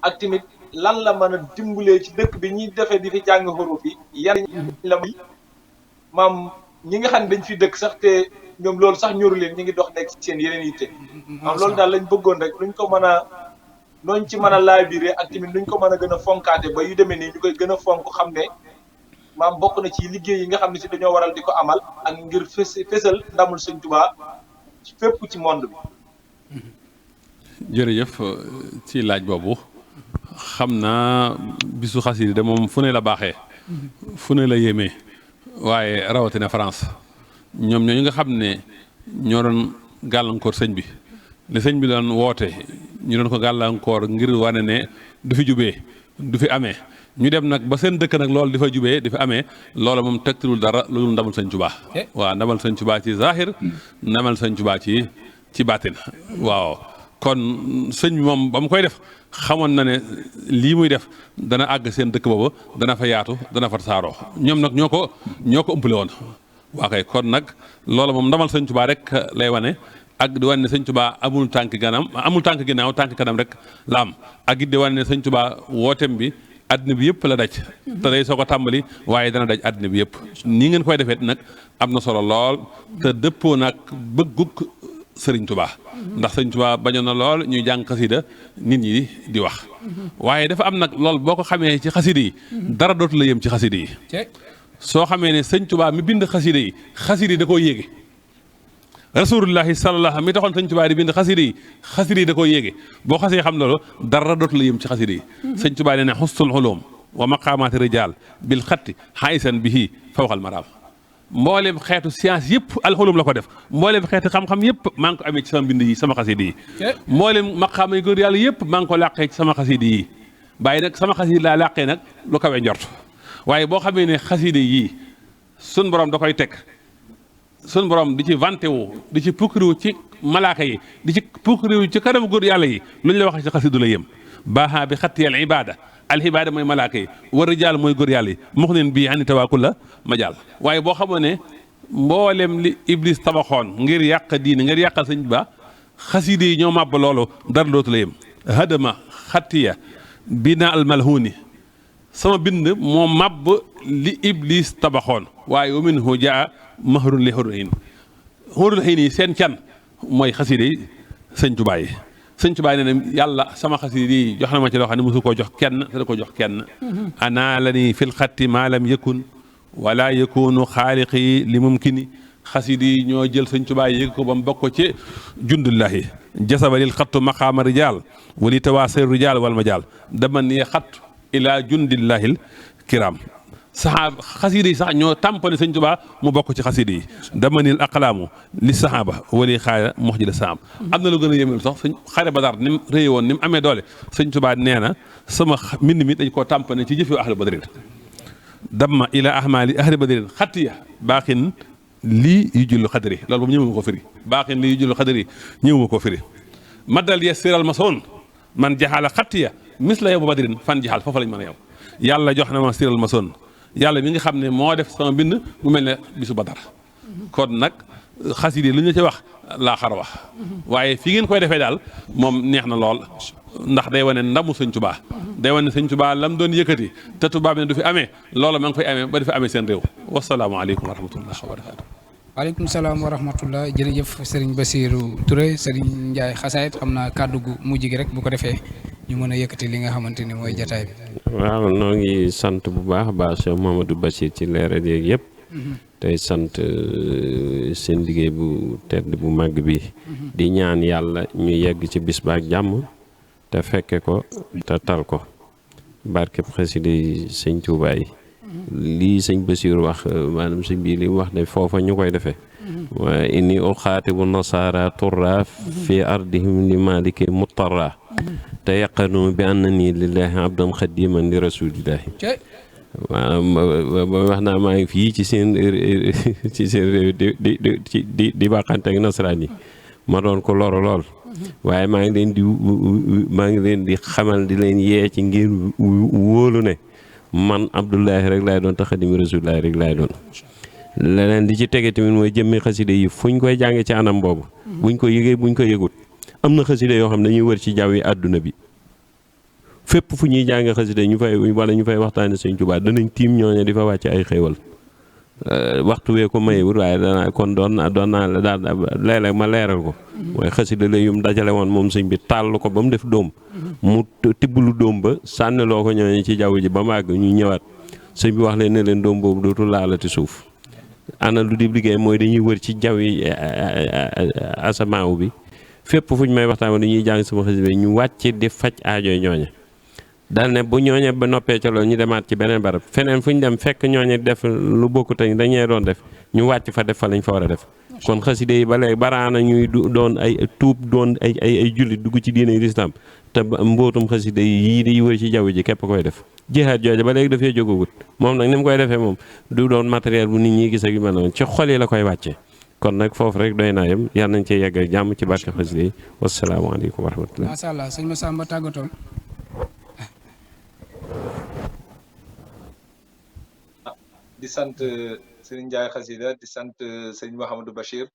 ak tamit lan la mën a dimbalee ci dëkk bi ñuy defee di fi jàng xuruf yi yan la muy maam ñi nga xam ne dañ fi dëkk sax te ñoom loolu sax ñoru leen ñi ngi dox nekk seen yeneen yitte maam loolu daal lañ bëggoon rek luñ ko mën a nooñ ci mën a laabiré ak tamit nuñ ko mën a gën a fonkaate ba yu demee nii ñu koy gën a fonk xam ne maam bokk na ci liggéey yi nga xam ne si dañoo waral di ko amal ak ngir fésal ndamul sëñ Tuubaa fépp ci monde bi. jërëjëf ci laaj boobu xam naa bisu xasida de moom fu ne la baaxee fu ne la yéemee waaye rawatina France ñoom ñooñu nga xam ne ñoo doon gàllankoor sëñ bi li sëñ bi doon woote ñu doon ko gàllankoor ngir wane ne du fi jubee du fi amee ñu dem nag ba seen dëkk nag loolu di fa jubee di fi amee loola moom tegtalul dara loolu ndamal sëñ Tuubaa waaw ndamal sëñ Tuubaa ci zahir ndamal sëñ Tuubaa ci baatin waaw kon sëñ bi moom ba mu koy def xamoon na ne lii muy def dana àgg seen dëkk boobu dana fa yaatu dana fa saaroo ñoom nag ñoo ko ëmpale woon waa kay kon nag loola moom ndamal sëñ Tuubaa rek lay wane ak di wane ne sëñ Tuubaa amul tànk ginnaaw tànk kanam rek la am ak it di wane ne sëñ Tuubaa wooteem bi àddina bi yëpp la daj te day soo ko tàmbali waaye dana daj àddina bi yëpp nii ngeen koy defee nag am na solo lool te dëppoo nag bëggug sëriñ Tuubaa ndax sëriñ Tuubaa bañoon na lool ñuy jàng xasida nit ñi di wax waaye dafa am nag lool boo ko xamee ci xasida yi dara dootu la yem ci xasida yi soo xamee ne sëñ Tuubaa mi bind xasida yi da koo yéege rasulullahi sallallahu mi taxoon sëñ Tuubaa di bind xasida yi da koo yéege boo xasee xam loolu dara dootu la yem ci xasida yi sëñ Tuubaa nee ne xustul xulum wa maqaamaati rijaal bil xatti xaysan bihi fawqal maraam mboolem xeetu science yëpp alxulum la ko def mboolem xeetu xam-xam yëpp maa ngi ko amee ci sama mbind yi sama xasida yi mboolem maqaama yi góor yàlla yëpp maa ngi ko làqee ci sama xasida yi bàyyi nag sama xasida laa làqee nag lu kawe njort waaye boo xamee ne xasida yii sun borom da koy teg sun borom di ci vanté wu di ci pukkariwu ci malaaka yi di ci pukkariwu ci kanamu góor yàlla yi lu ñu la wax ci xasidu la yem baaxaa bi xatti al ibada al ibada mooy malaaka yi war rijaal mooy góor yàlla yi mux leen bii ani tawaakul la ma jàll waaye boo xamoo ne mboolem li iblis tabaxoon ngir yàq diine ngir yàqal sëñ ba xaside yi ñoo màbb loolu dara dootu la yem hadama xattiya bina al malhuni sama bind moo màbb li iblis tabaxoon waaye wa minhu jaa mahrun li hurul hin yi seen can mooy xaside yi sëñ Tuubaa yi sëñ Tuubaa nee na yàlla sama xaside yi jox na ma ci loo xam ne mosu koo jox kenn te da ko jox kenn ana la ni fil xatti maa lam yakun wala yakunu xaaliqi li mumkini xaside yi ñoo jël sëñ Tuubaa yëg ko ba mu bokk ci jundullahi jasabalil xattu maqaama rijaal wali tawaasir rijaal wal majaal dama ni xattu ila jundillahil kiram saxaaba xaside yi sax ñoo tàmpane sëñ Tuubaa mu bokk ci xaside yi dama nil aqlaamu li saxaaba wali xaaya mox ji la saam am na lu gën a yéemel sax sëñ xare Badar ni mu réye woon ni mu amee doole sëñ Tuubaa nee na sama mbind mi dañ koo tàmpane ci jëfe ahlu badrin damma ila ahmali ahli badrin xattiya baaxin lii yu jullu xadri loolu boobu ñëwuma ko firi baaxin lii yu jullu xadri ñëwuma ko firi maddal yes siral ma soon man jaxaala xattiya mis la yow ba badrin fan jaxal foofu lañ mën a yow yàlla jox na ma siral ma soon yàlla mi nga xam ne moo def sama bind mu mel ne bisu Badar kon nag xasida yi lu ñu ci wax laa xar wax waaye fi ngeen koy defee daal moom neex na lool ndax day wane ndamu sëñ Tuubaa day wane sëñ Tuubaa lam doon yëkkati te Tuubaa bi ne du fi amee loolu ma ngi fay amee ba du fi amee seen réew wasalaamaaleykum wa rahmatullah wa barakaatu. waaleykum salaam wa rahmatullah jërëjëf Serigne Bassirou Touré Serigne Ndiaye xasaayit xam naa kàddu gu mujj gi rek bu ko defee ñu mën a yëkkati li nga xamante ni mooy jataay bi. waaw noo ngi sant bu baax a baax Cheikh Mouhamadou Bachir ci leeral yeeg yëpp. tey sant seen liggéey bu tedd bu màgg bi. di ñaan yàlla ñu yegg ci bis ba ak jàmm te fekke ko te tal ko barkeb xasida yi sëñ Tuubaa yi lii sëñ Bassirou wax maanaam sëñ bii li mu wax ne foofa ñu koy defee. wa inni uxaatibu nasaara turra fi ardihim li maliki muttarra te yaqanu bi annani lillahi abdan xadiman li rasulillahi waaw wax naa maa ngi fii ci seen réew di bàqante ak nasaraan yi ma doon ko loro lool waaye maa ngi leen di xamal di leen yee ci ngir wóolu ne man Abdullahi rek laay doon te xadimi rasulillahi rek laay doon leneen di ci tege tamit mooy jëmmi xaside yi fuñ koy jànge ci anam boobu buñ ko yëgee buñ ko yëgut am na xaside yoo xam ne dañuy wër ci jaww yi àdduna bi fépp fu ñuy jànge xaside ñu fay wala ñu fay waxtaane sëñ Tuubaa danañ tiim ñooñu di fa wàcc ay xéewal waxtu wee ko mayewut waaye danaa kon doon naa la daal léeg-léeg ma leeral ko mooy xaside la yum dajale woon moom sëñ bi tàll ko ba mu def dóom mu tibblu dóom ba sànniloo ko ñooñu ci jaww ji ba màgg ñu ñëwaat sëñ bi wax leen ne leen dóom boobu dootul laalati suuf ana lu di liggéey mooy dañuy wër ci jaww yi asamaaw bi fépp fu ñu may waxtaan dañuy jàng sama xasida ñu wàcc di faj aajo ñooñe dal ne bu ñooñe ba noppee ca loolu ñu demaat ci beneen barab feneen fu ñu dem fekk ñooñe def lu bokkut ak dañee doon def ñu wàcc fa def fa lañ fa war a def kon xasida yi ba léegi baraana ñuy doon ay tuub doon ay jullit dugg ci diine lislaam te mbootum xasida yi yii di wër ci jaww ji képp koy def jihaad jooju ba léegi dafay jógagut moom nag ni mu koy defee moom du doon matériel bu nit ñi gis ak yu mel noonu ci xol yi la koy wàccee kon nag foofu rek doy naa yem yàlla nañ cee yegg ak jàmm ci barke xasida yi wasalaamaaleykum wa rahmatullah. macha allah sëñ Massamba tàggatoon. di sant sëñ Ndiaye xasida di sant sëñ Mouhamadou Bachir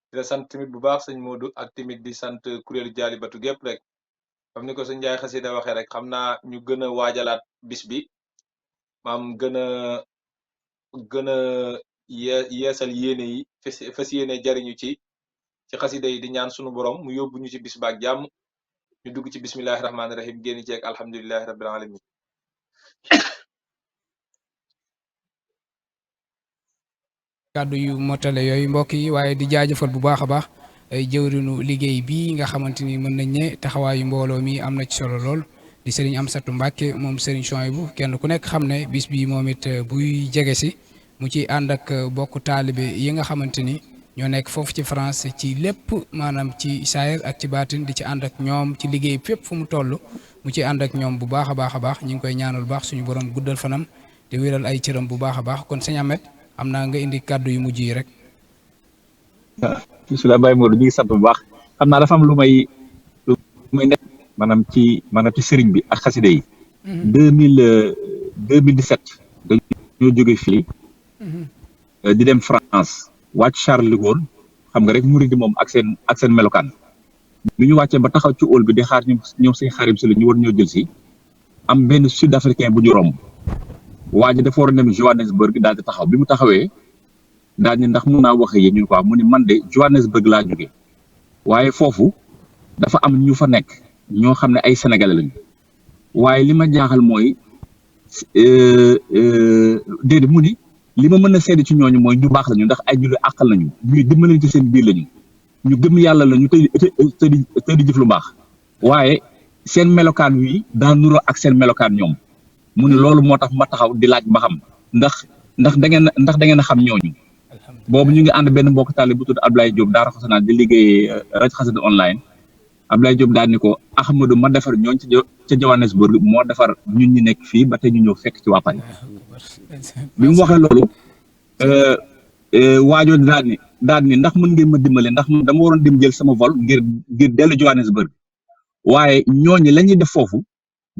di la sant tamit bu baax sëñ Modou ak tamit di sant kuréelu Jaalibatu gépp rek comme ni ko sëñ Ndiaye xasida waxee rek xam naa ñu gën a waajalaat bis bi maam gën a yeesal yéene yi fas yéene jariñu ci xasida yi di ñaan sunu borom mu yóbbu ñu ci bis ba ak jàmm ñu dugg ci bismillahi rahmaani rahim génn ci ak alhamdulillahi rabbil alamin kàddu yu motale yooyu mbokk yi waaye di jaajëfal bu baax a baax ay jëwrinu liggéey bii nga xamante ni mën nañ ne taxawaayu mbooloo mi am na ci solo lool di sëriñ Amsatou Mbacke moom sëriñ Chouaïbou kenn ku nekk xam ne bis bi moom it buy jege si mu ci ànd ak bokk taalibe yi nga xamante ni ñoo nekk foofu ci France ci lépp maanaam ci saayir ak ci baatin di ci ànd ak ñoom ci liggéey fépp fu mu toll mu ci ànd ak ñoom bu baax a baax ñu ngi koy ñaanal baax suñu borom guddal fanam te wéral ay cëram bu baax a baax kon sëñ Ahmed am naa nga indi kàddu yu mujj yi rek. bisimilah Baye Modou ñu ngi sant bu baax xam naa dafa am lu may nekk maanaam ci sëriñ bi ak xasida yi. 2017 dañoo jóge fii di dem France wàcc Charles de Gaulle xam nga rek murid moom ak seen melokaan bi ñu wàccee ba taxaw ci hall bi di xaar ñoom say xarim si la ñu war ñoo jël si am benn sud africain bu ñu romb waa ji dafa war a dem Johannesburg daal di taxaw bi mu taxawee daal ni ndax mun naa wax yéen ñu quoi mu ni man de Johannesburg laa jóge waaye foofu dafa am ñu fa nekk ñoo xam ne ay sénégalais lañu waaye li ma jaaxal mooy déedéet mu ni li ma mën a seede ci ñooñu mooy ñu baax lañu ndax ay julli àqal nañu ñuy dimbalante seen biir lañu ñu gëm yàlla lañu te di jëf lu baax waaye seen melokaan wi daa nuroo ak seen melokaan ñoom mu ne loolu moo tax ma taxaw di laaj ba xam ndax da ngeen a xam ñooñu boobu ñu ngi ànd benn mbokk tàlle bu tudd Ablaye Diop daara xasanaa di liggéey rajo Xassida online Ablaye Diop daal ni ko Ahmadou ma defar ñooñ ca Johannesburg moo defar ñun ñi nekk fii ba tey ñu ñëw fekk ci waa Paris bi mu waxee loolu waajoo daal ni ndax mën ngeen ma dimbale ndax dama waroon dem jël sama vol ngir dellu Johannesburg waaye ñooñu la ñuy def foofu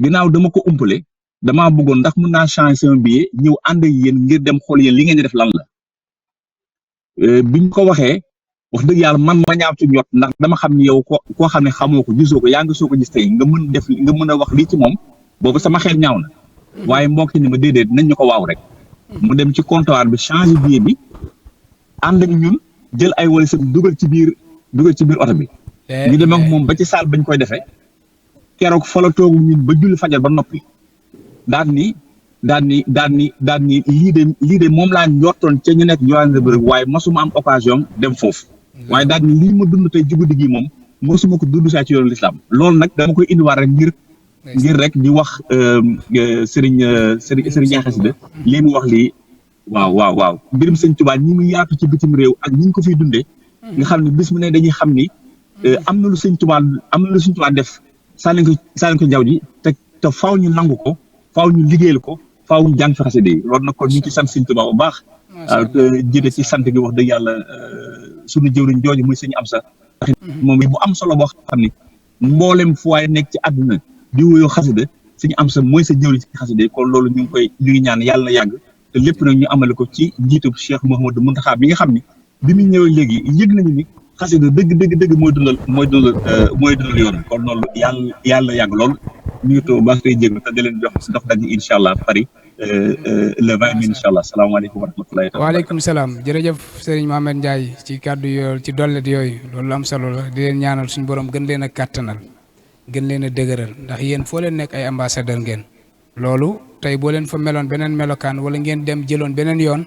ginnaaw dama ko umpale damaa bëggoon ndax mën naa changer sama billet ñëw ànd ak yéen ngir dem xool yéen li ngeen di def lan la biñ ko waxee wax dëgg yàlla man ma ñaawtu ñot ndax dama xam ni yow koo xam ne xamoo ko gisoo ko yaa ngi soo ko gis tey nga mën a wax lii ci moom boobu sama xel ñaaw na waaye mbokk ni ma déedéet nañ ñu ko waaw rek mu dem ci comptoir bi changer billet bi ànd ak ñun jël ay walisam dugal ci biir oto bi ñu dem ak moom ba ci saal bañ koy defee keroog fa la toogu ñun ba julli fajar ba noppi daan ni lii de moom laa njortoon ca ñu nekk Johannesburg waaye mosuma am occasion dem foofu waaye daan ni lii ma dund tey ci guddi gi moom mosuma ko dund saa ci yoonu lislaam loolu nag dama koy indiwaat rek ngir rek di wax Serigne Xassida lii mu wax lii waaw mbirum Sëñ Tuubaa ñi mu yaatu ci bitim réew ak ñi ñu ko fiy dundee nga xam ne bis mu ne dañuy xam ni am na lu Sëñ Tuubaa def sànni ko jaww ji te faaw ñu nangu ko faaw ñu liggéeyal ko faaw ñu jàng fi xasida yi loolu nag kon ñu ngi ci sant Sëñ Tuubaa bu baax te jëde ci sant gi wax dëgg yàlla suñu jëwriñ jooju muy Sëñ Amsa moom bu am solo boo xam ni mboolem fu waaye nekk ci àdduna di wuyoo xasida Sëñ Amsa mooy sa jëwriñ ci xasida yi kon loolu ñu ngi ñaan yàlla na yàgg te lépp nag ñu amale ko ci njiitu Cheikh Mouhamadou Mountakha bi nga xam ni bi mu ñëwee léegi yëg nañu ni xasida dëgg mooy dundal yoon kon loolu yàlla yàgg lool ñu ngi toog baax tey jéego te di leen dox daje incha allah Paris le 20 mai incha allah salaamaaleykum wa rahmatullahi taala. waaleykum salaam jërëjëf Serigne Mohamed Ndiaye ci kàddu yooyu ci dollet yooyu loolu am solo la di leen ñaanal suñu borom gën leen a kàttanal gën leen a dëgëral ndax yéen foo leen nekk ay ambassadeur ngeen loolu tey boo leen fa meloon beneen melokaan wala ngeen dem jëloon beneen yoon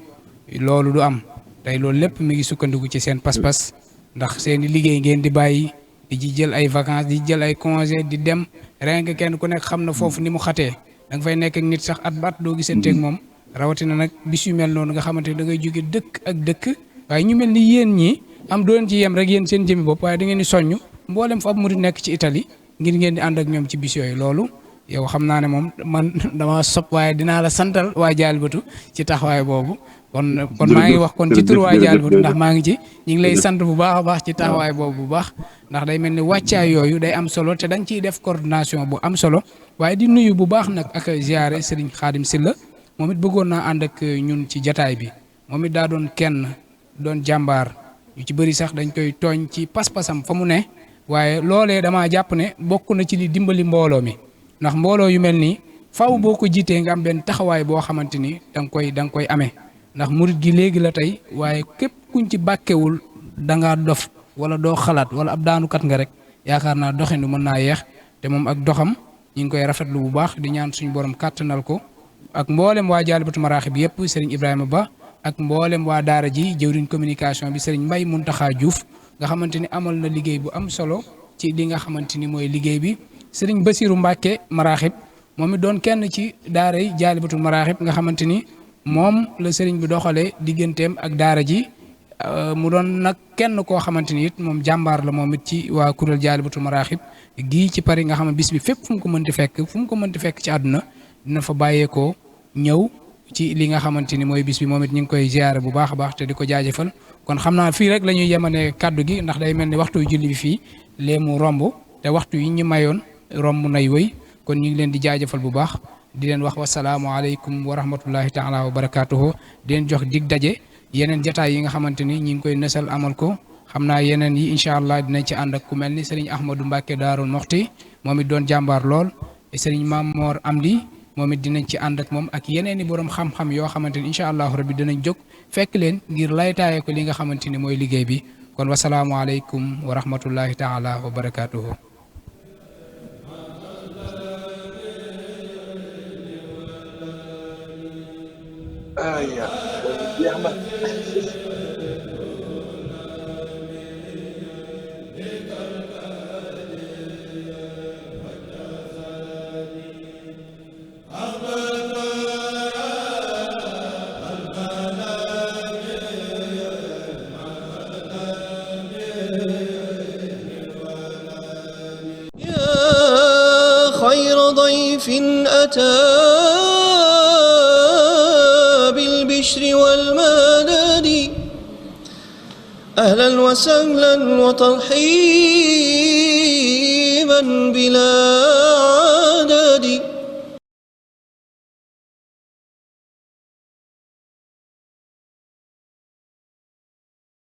loolu du am tey loolu lépp mi ngi sukkandiku ci seen pas-pas ndax seen i liggéey ngeen di bàyyi di ci jël ay vacances di jël ay congé di dem ren kenn ku nekk xam na foofu ni mu xatee da nga fay nekk ak nit sax at ba at doo gisanteeg moom rawatina nag bis yu mel noonu nga xamante ne da ngay jóge dëkk ak dëkk waaye ñu mel ni yéen ñi am doo leen ci yem rek yéen seen jëmi bopp waaye da ngeen di soññ mboolem fa ab murid nekk ci Italie ngir ngeen di ànd ak ñoom ci bis yooyu loolu yow xam naa ne moom man dama sopp waaye dinaa la santal waa Jaalibatu ci taxawaay boobu kon maa ngi wax kon ci tur waa Jaalibatu ndax maa ngi ci ñu ngi lay sant bu baax a baax ci taxawaay boobu bu baax ndax day mel ni wàccaay yooyu day am solo te da nga ciy def coordination bu am solo waaye di nuyu bu baax nag ak ziare Serigne Khadim Sylla moom it bëggoon naa ànd ak ñun ci jataay bi moom it daa doon kenn doon jàmbaar ñu ci bëri sax dañ koy tooñ ci pas-pasam fa mu ne waaye loolee damaa jàpp ne bokk na ci li dimbali mbooloo mi ndax mbooloo yu mel nii faaw boo ko jiitee nga am benn taxawaay boo xamante ni da nga koy amee ndax murit gi léegi la tey waaye képp kuñ ci bàkkewul da ngaa dof wala doo xalaat wala ab daanukat nga rek yaakaar naa doxinu mën naa yeex te moom ak doxam ñu ngi koy rafetlu bu baax di ñaan suñu borom kàttanal ko ak mboolem waa Jaalibatu Maraaxib yëpp Serigne Ibrahima Ba ak mboolem waa daara ji jëwriñ communication bi Serigne Mbaye Muntaxa Diouf nga xamante ni amal na liggéey bu am solo ci li nga xamante ni mooy liggéey bi Serigne Bassirou Mbacke Maraaxib moom it doon kenn ci daara yi Jaalibatu Maraaxib nga xamante ni moom la Serigne bi doxalee digganteem ak daara ji mu doon nag kenn koo xamante ni it moom jàmbaar la moom it ci waa kuréel Jaalibatu Maraaxib gii ci Paris nga xam ne bis bi fépp fu mu ko mënti fekk ci àdduna dina fa bàyyeekoo ñëw ci li nga xamante ni mooy bis bi moom it ñu ngi koy ziare bu baax a baax te di ko jaajëfal kon xam naa fii rek la ñuy yemane kaddu gi ndax day mel ni waxtu julli bi fii lee mu romb te waxtu yi ñu mayoon romb nay wëy kon ñu ngi leen di jaajëfal bu baax di leen wax wasalaamualeykum wa rahmatullahi taala wa barakaatuhu di leen jox dig daje yeneen jataay yi nga xamante ni ñi ngi koy nësal amal ko xam naa yeneen yi incha allah dinañ ci ànd ak ku mel ni sëriñ Ahmadou Mbacke Daarul Moxti moom it doon jàmbaar lool sëriñ Maam Moor Amdi moom it dinañ ci ànd ak moom ak yeneen i borom xam-xam yoo xamante ni incha allahu rabbi dinañ jóg fekk leen ngir laytaaye ko li nga xamante ni mooy liggéey bi kon wasalaamualeykum wa rahmatullahi taala wa barakaatuhu. خير ضيف أتى بالبشر والمدد أهلا وسهلا وترحيبا بلا